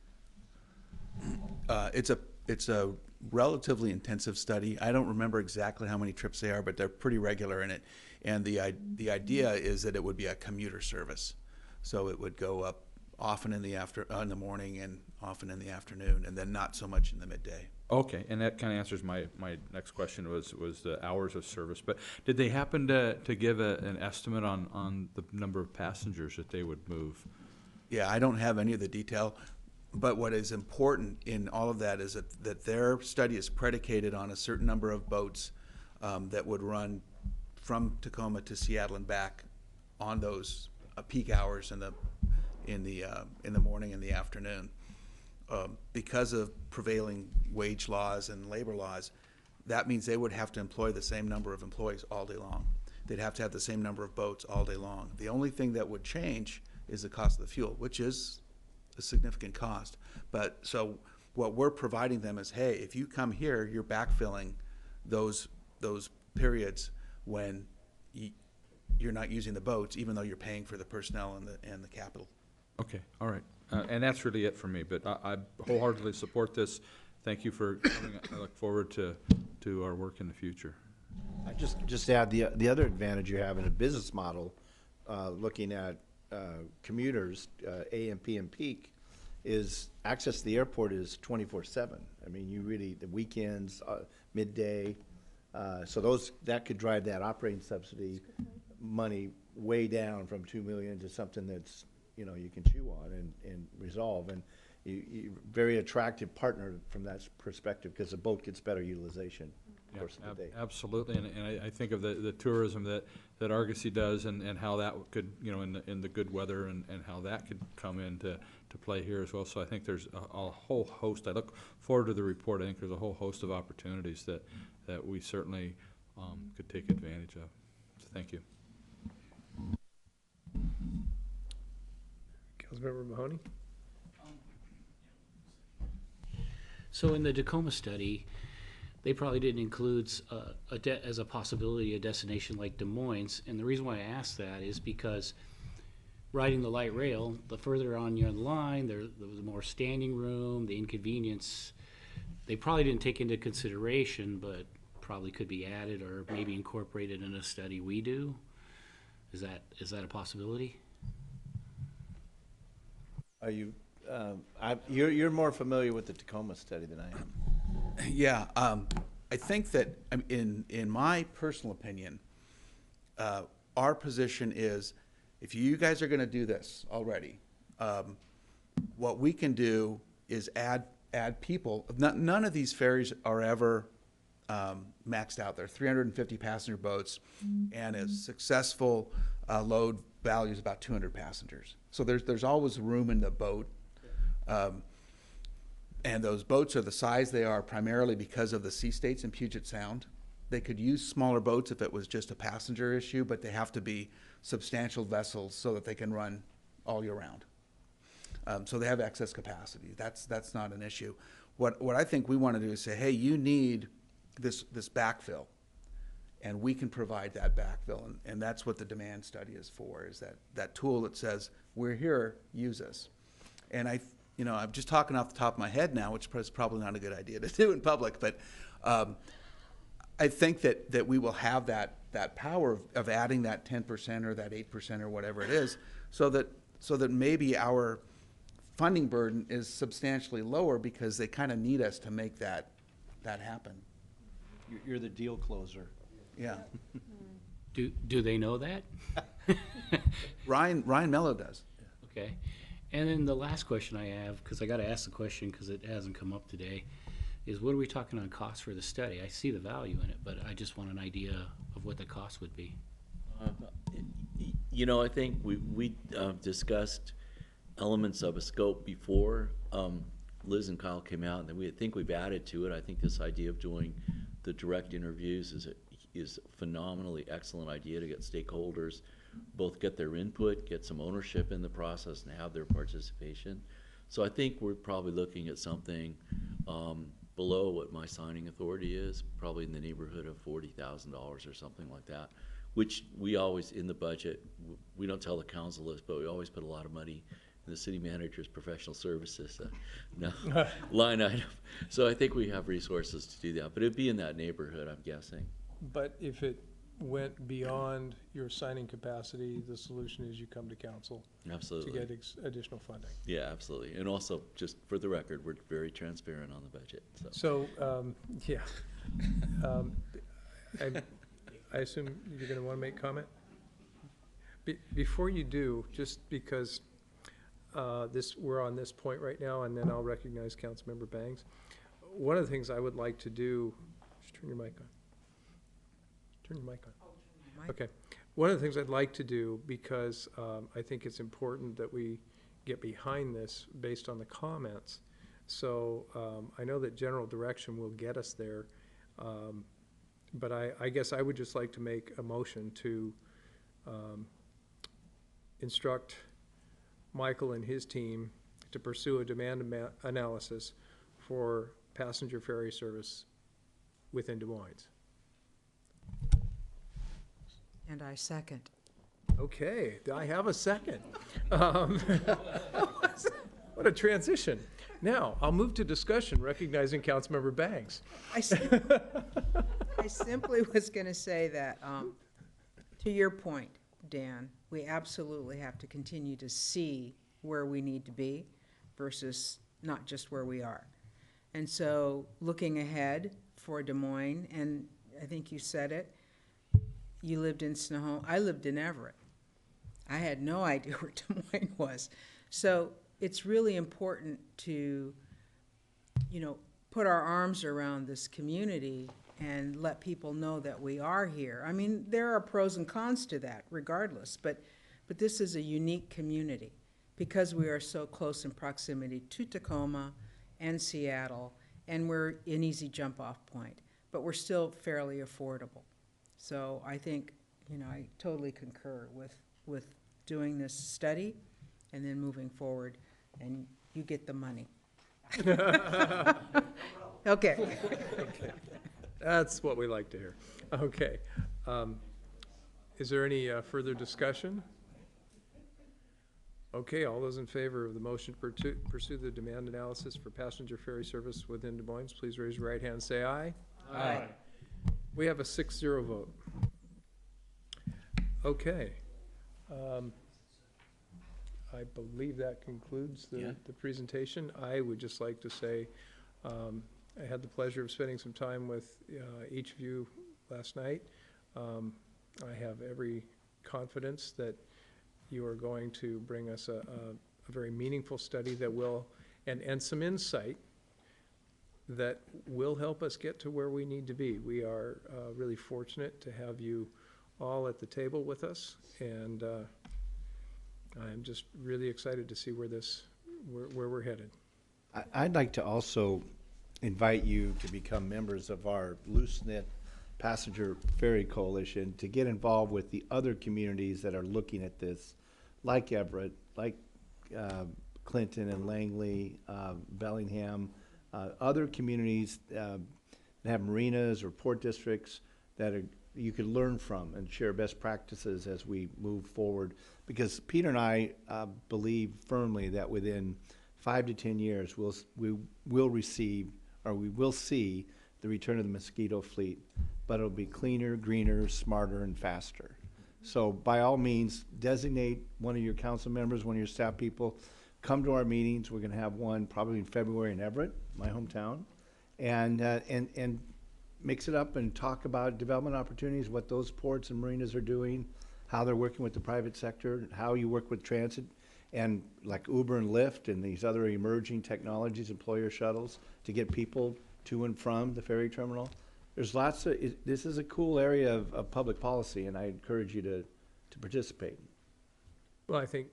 a relatively intensive study. I don't remember exactly how many trips they are, but they're pretty regular in it. And the idea is that it would be a commuter service, so it would go up often in the morning and often in the afternoon, and then not so much in the midday. Okay, and that kind of answers my next question was the hours of service. But did they happen to give an estimate on the number of passengers that they would move? Yeah, I don't have any of the detail, but what is important in all of that is that their study is predicated on a certain number of boats that would run from Tacoma to Seattle and back on those peak hours in the morning and the afternoon. Because of prevailing wage laws and labor laws, that means they would have to employ the same number of employees all day long. They'd have to have the same number of boats all day long. The only thing that would change is the cost of the fuel, which is a significant cost. But so what we're providing them is, hey, if you come here, you're backfilling those periods when you're not using the boats, even though you're paying for the personnel and the capital. Okay, all right. And that's really it for me, but I wholeheartedly support this. Thank you for coming. I look forward to our work in the future. I just add the other advantage you have in a business model, looking at commuters, AM, PM peak, is access to the airport is 24/7. I mean, you really, the weekends, midday, so that could drive that operating subsidy money way down from 2 million to something that's, you know, you can chew on and resolve. And you very attractive partner from that perspective, because the boat gets better utilization of course of the day. Absolutely, and I think of the tourism that Argosy does and how that could, you know, in the good weather and how that could come into play here as well. So I think there's a whole host. I look forward to the report. I think there's a whole host of opportunities that we certainly could take advantage of. So thank you. Councilmember Mahoney? So in the Tacoma study, they probably didn't include as a possibility a destination like Des Moines. And the reason why I asked that is because riding the light rail, the further on you're on the line, there was more standing room, the inconvenience. They probably didn't take into consideration, but probably could be added or maybe incorporated in a study we do. Is that a possibility? Are you? You're more familiar with the Tacoma study than I am. Yeah, I think that in my personal opinion, our position is, if you guys are going to do this already, what we can do is add people. None of these ferries are ever maxed out. They're 350 passenger boats, and a successful load value is about 200 passengers. So there's always room in the boat. And those boats are the size they are primarily because of the sea states in Puget Sound. They could use smaller boats if it was just a passenger issue, but they have to be substantial vessels so that they can run all year round. So they have excess capacity. That's not an issue. What I think we want to do is say, hey, you need this backfill, and we can provide that backfill, and that's what the demand study is for, is that tool that says, we're here, use us. And I'm just talking off the top of my head now, which is probably not a good idea to do in public, but I think that we will have that that power of adding that 10% or that 8% or whatever it is, so that maybe our funding burden is substantially lower because they kind of need us to make that happen. You're the deal closer. Yeah. Do they know that? Ryan Mello does. Okay. And then the last question I have, because I got to ask the question because it hasn't come up today, is what are we talking on cost for the study? I see the value in it, but I just want an idea of what the cost would be. You know, I think we discussed elements of a scope before Liz and Kyle came out, and then I think we've added to it. I think this idea of doing the direct interviews is a phenomenally excellent idea to get stakeholders, both get their input, get some ownership in the process, and have their participation. So I think we're probably looking at something below what my signing authority is, probably in the neighborhood of $40,000 or something like that, which we always, in the budget, we don't tell the council this, but we always put a lot of money in the city manager's professional services line item. So I think we have resources to do that, but it'd be in that neighborhood, I'm guessing. But if it went beyond your signing capacity, the solution is you come to council Absolutely. to get additional funding. Yeah, absolutely. And also, just for the record, we're very transparent on the budget. So, yeah. I assume you're going to want to make comment? Before you do, just because we're on this point right now, and then I'll recognize Councilmember Bangs. One of the things I would like to do, just turn your mic on. Turn your mic on. Okay. One of the things I'd like to do, because I think it's important that we get behind this based on the comments. So I know that general direction will get us there, but I guess I would just like to make a motion to instruct Michael and his team to pursue a demand analysis for passenger ferry service within Des Moines. And I second. Okay, I have a second. What a transition. Now, I'll move to discussion, recognizing Councilmember Banks. I simply was going to say that, to your point, Dan, we absolutely have to continue to see where we need to be versus not just where we are. And so looking ahead for Des Moines, and I think you said it, you lived in Snohomish, I lived in Everett. I had no idea where Des Moines was. So it's really important to, put our arms around this community and let people know that we are here. I mean, there are pros and cons to that regardless, but this is a unique community because we are so close in proximity to Tacoma and Seattle, and we're an easy jump off point, but we're still fairly affordable. So I think, I totally concur with doing this study and then moving forward, and you get the money. Okay. That's what we like to hear. Okay. Is there any further discussion? Okay, all those in favor of the motion to pursue the demand analysis for passenger ferry service within Des Moines, please raise your right hand and say aye. Aye. We have a 6-0 vote. Okay. I believe that concludes the presentation. I would just like to say I had the pleasure of spending some time with each of you last night. I have every confidence that you are going to bring us a very meaningful study that will, and some insight that will help us get to where we need to be. We are really fortunate to have you all at the table with us, and I'm just really excited to see where we're headed. I'd like to also invite you to become members of our loose-knit Passenger Ferry Coalition, to get involved with the other communities that are looking at this, like Everett, like Clinton and Langley, Bellingham, other communities that have marinas or port districts that you could learn from and share best practices as we move forward. Because Peter and I believe firmly that within 5 to 10 years we will see the return of the mosquito fleet but it'll be cleaner, greener, smarter, and faster. So by all means, designate one of your council members, one of your staff people, come to our meetings. We're gonna have one probably in February in Everett, my hometown, and mix it up and talk about development opportunities, what those ports and marinas are doing, how they're working with the private sector, how you work with transit, and like Uber and Lyft and these other emerging technologies, employer shuttles, to get people to and from the ferry terminal. There's lots of, this is a cool area of public policy, and I encourage you to participate. Well, I think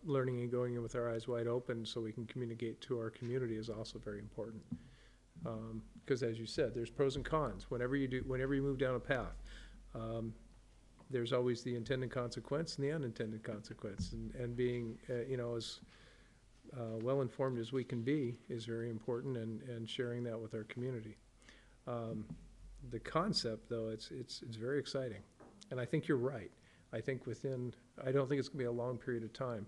learning and going in with our eyes wide open so we can communicate to our community is also very important. Because as you said, there's pros and cons. Whenever you move down a path, there's always the intended consequence and the unintended consequence. And being, as well-informed as we can be is very important, and sharing that with our community. The concept, though, it's very exciting. And I think you're right. I think I don't think it's gonna be a long period of time.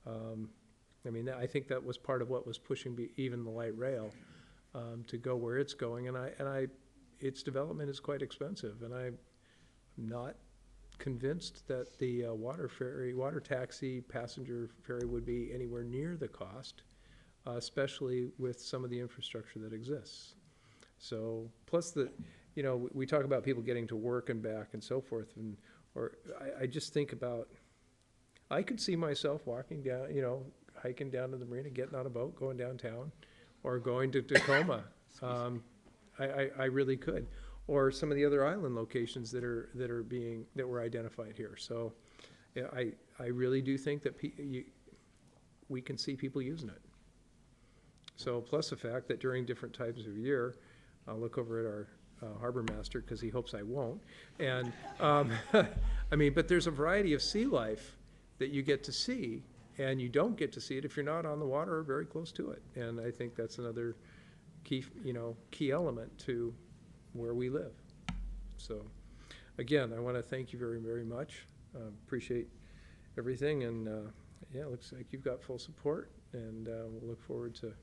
I think that was part of what was pushing even the light rail to go where it's going. And its development is quite expensive. And I'm not convinced that the water taxi passenger ferry would be anywhere near the cost, especially with some of the infrastructure that exists. So, plus we talk about people getting to work and back and so forth, I just think about, I could see myself walking down, hiking down to the marina, getting on a boat, going downtown, or going to Tacoma. I really could. Or some of the other island locations that were identified here. So, yeah, I really do think that we can see people using it. So, plus the fact that during different times of year, I'll look over at our harbor master because he hopes I won't. And but there's a variety of sea life that you get to see, and you don't get to see it if you're not on the water or very close to it. And I think that's another key element to where we live. So, again, I want to thank you very, very much. Appreciate everything, and it looks like you've got full support, and we'll look forward to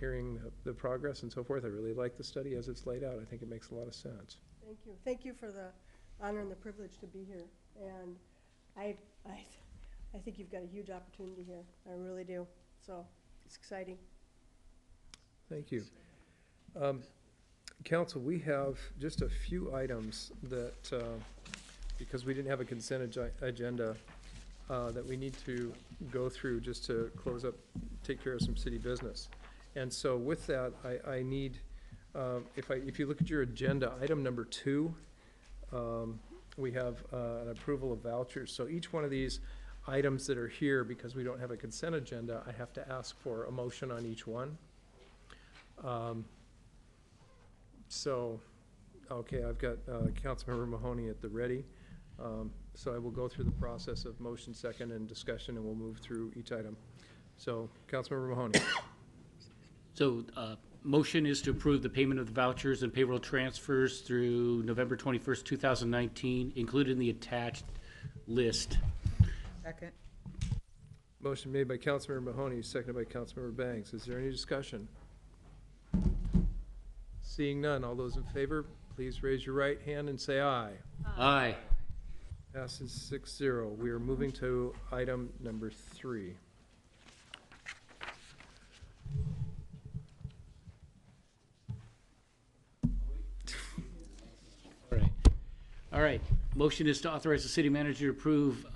hearing the progress and so forth. I really like the study as it's laid out. I think it makes a lot of sense. Thank you. Thank you for the honor and the privilege to be here. And I think you've got a huge opportunity here. I really do. So it's exciting. Thank you. Council, we have just a few items that, because we didn't have a consent agenda, that we need to go through just to close up, take care of some city business. And so with that, I need, if you look at your agenda, item number 2, we have an approval of vouchers. So each one of these items that are here, because we don't have a consent agenda, I have to ask for a motion on each one. Okay, I've got Councilmember Mahoney at the ready. So I will go through the process of motion, second, and discussion, and we'll move through each item. So, Councilmember Mahoney. So, motion is to approve the payment of the vouchers and payroll transfers through November 21st, 2019, included in the attached list. Second. Motion made by Councilmember Mahoney, seconded by Councilmember Banks. Is there any discussion? Seeing none, all those in favor, please raise your right hand and say aye. Aye. Passes 6-0. We are moving to item number 3. All right. Motion is to authorize the city manager to approve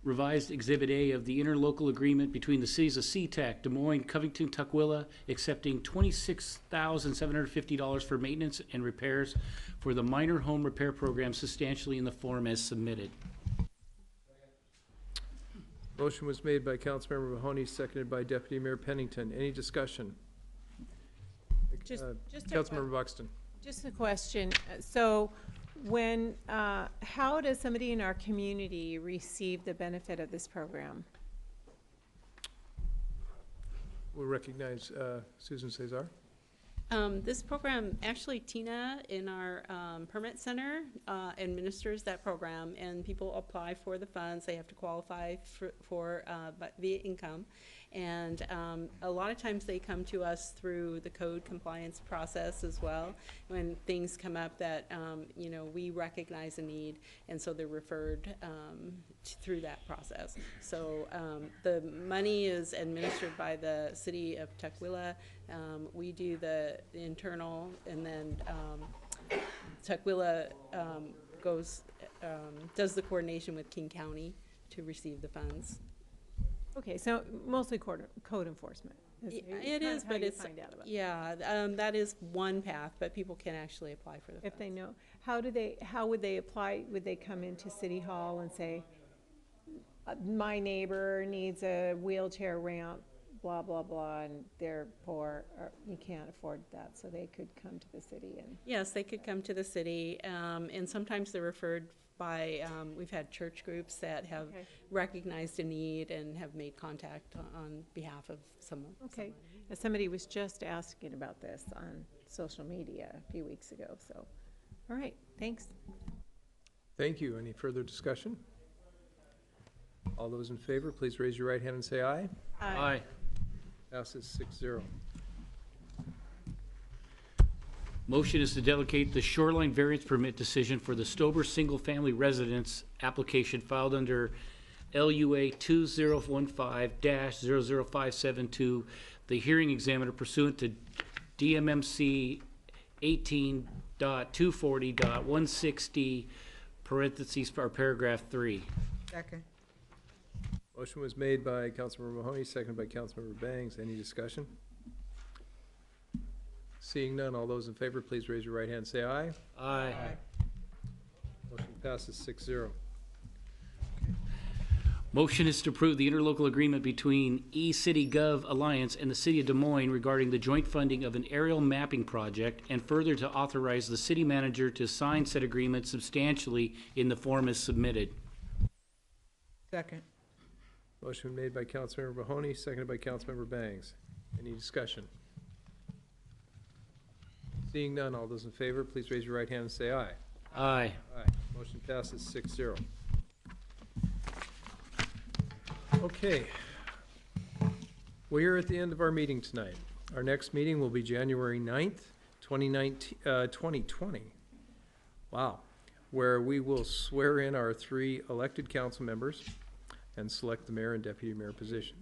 revised Exhibit A of the interlocal agreement between the cities of SeaTac, Des Moines, Covington, Tukwila, accepting $26,750 for maintenance and repairs for the minor home repair program substantially in the form as submitted. Motion was made by Councilmember Mahoney, seconded by Deputy Mayor Pennington. Any discussion? Councilmember Buxton. Just a question. So how does somebody in our community receive the benefit of this program? We'll recognize Susan Cesar. This program, actually Tina in our permit center administers that program, and people apply for the funds. They have to qualify for via income. And a lot of times they come to us through the code compliance process as well, when things come up that, you know, we recognize a need, and so they're referred through that process. So the money is administered by the city of Tukwila. We do the internal, and then Tukwila does the coordination with King County to receive the funds. Okay, so mostly code enforcement. It is, but it's, yeah, that is one path, but people can actually apply for the funds. If they know, how would they apply? Would they come into City Hall and say, my neighbor needs a wheelchair ramp, blah, blah, blah, and they're poor, or you can't afford that, so they could come to the city and? Yes, they could come to the city, and sometimes they're referred by, we've had church groups that have recognized a need and have made contact on behalf of someone. Okay, somebody was just asking about this on social media a few weeks ago, so, all right, thanks. Thank you. Any further discussion? All those in favor, please raise your right hand and say aye. Aye. Passes 6-0. Motion is to delegate the shoreline variance permit decision for the Stober Single Family Residence application filed under LUA 2015-00572, the hearing examiner pursuant to DMMC 18.240.160, parentheses, or paragraph 3. Second. Motion was made by Councilmember Mahoney, seconded by Councilmember Bangs. Any discussion? Seeing none, all those in favor, please raise your right hand and say aye. Aye. Motion passes 6-0. Motion is to approve the interlocal agreement between eCity Gov Alliance and the City of Des Moines regarding the joint funding of an aerial mapping project, and further to authorize the city manager to sign said agreement substantially in the form as submitted. Second. Motion made by Councilmember Mahoney, seconded by Councilmember Bangs. Any discussion? Seeing none, all those in favor, please raise your right hand and say aye. Aye. Aye. Motion passes 6-0. Okay. We are at the end of our meeting tonight. Our next meeting will be January 9th, 2020. Wow. Where we will swear in our 3 elected council members and select the mayor and deputy mayor position.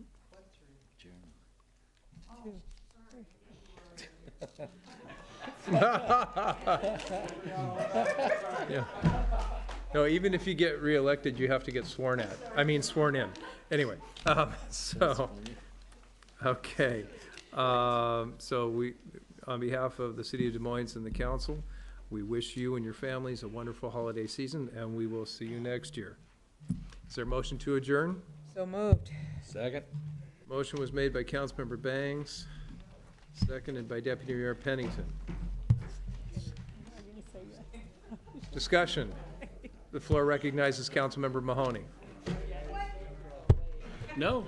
Yeah. No, even if you get reelected, you have to get sworn in. Anyway, okay. So we, on behalf of the City of Des Moines and the council, we wish you and your families a wonderful holiday season, and we will see you next year. Is there a motion to adjourn? So moved. Second. Motion was made by Councilmember Bangs, seconded by Deputy Mayor Pennington. Discussion. The floor recognizes Councilmember Mahoney. No.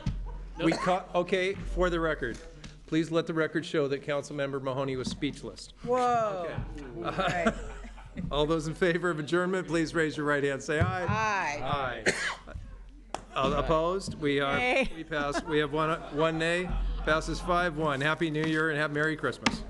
Okay, for the record, please let the record show that Councilmember Mahoney was speechless. Whoa. Okay. All those in favor of adjournment, please raise your right hand. Say aye. Aye. Aye. Opposed? We pass. We have one nay. Passes 5-1. Happy New Year and have Merry Christmas.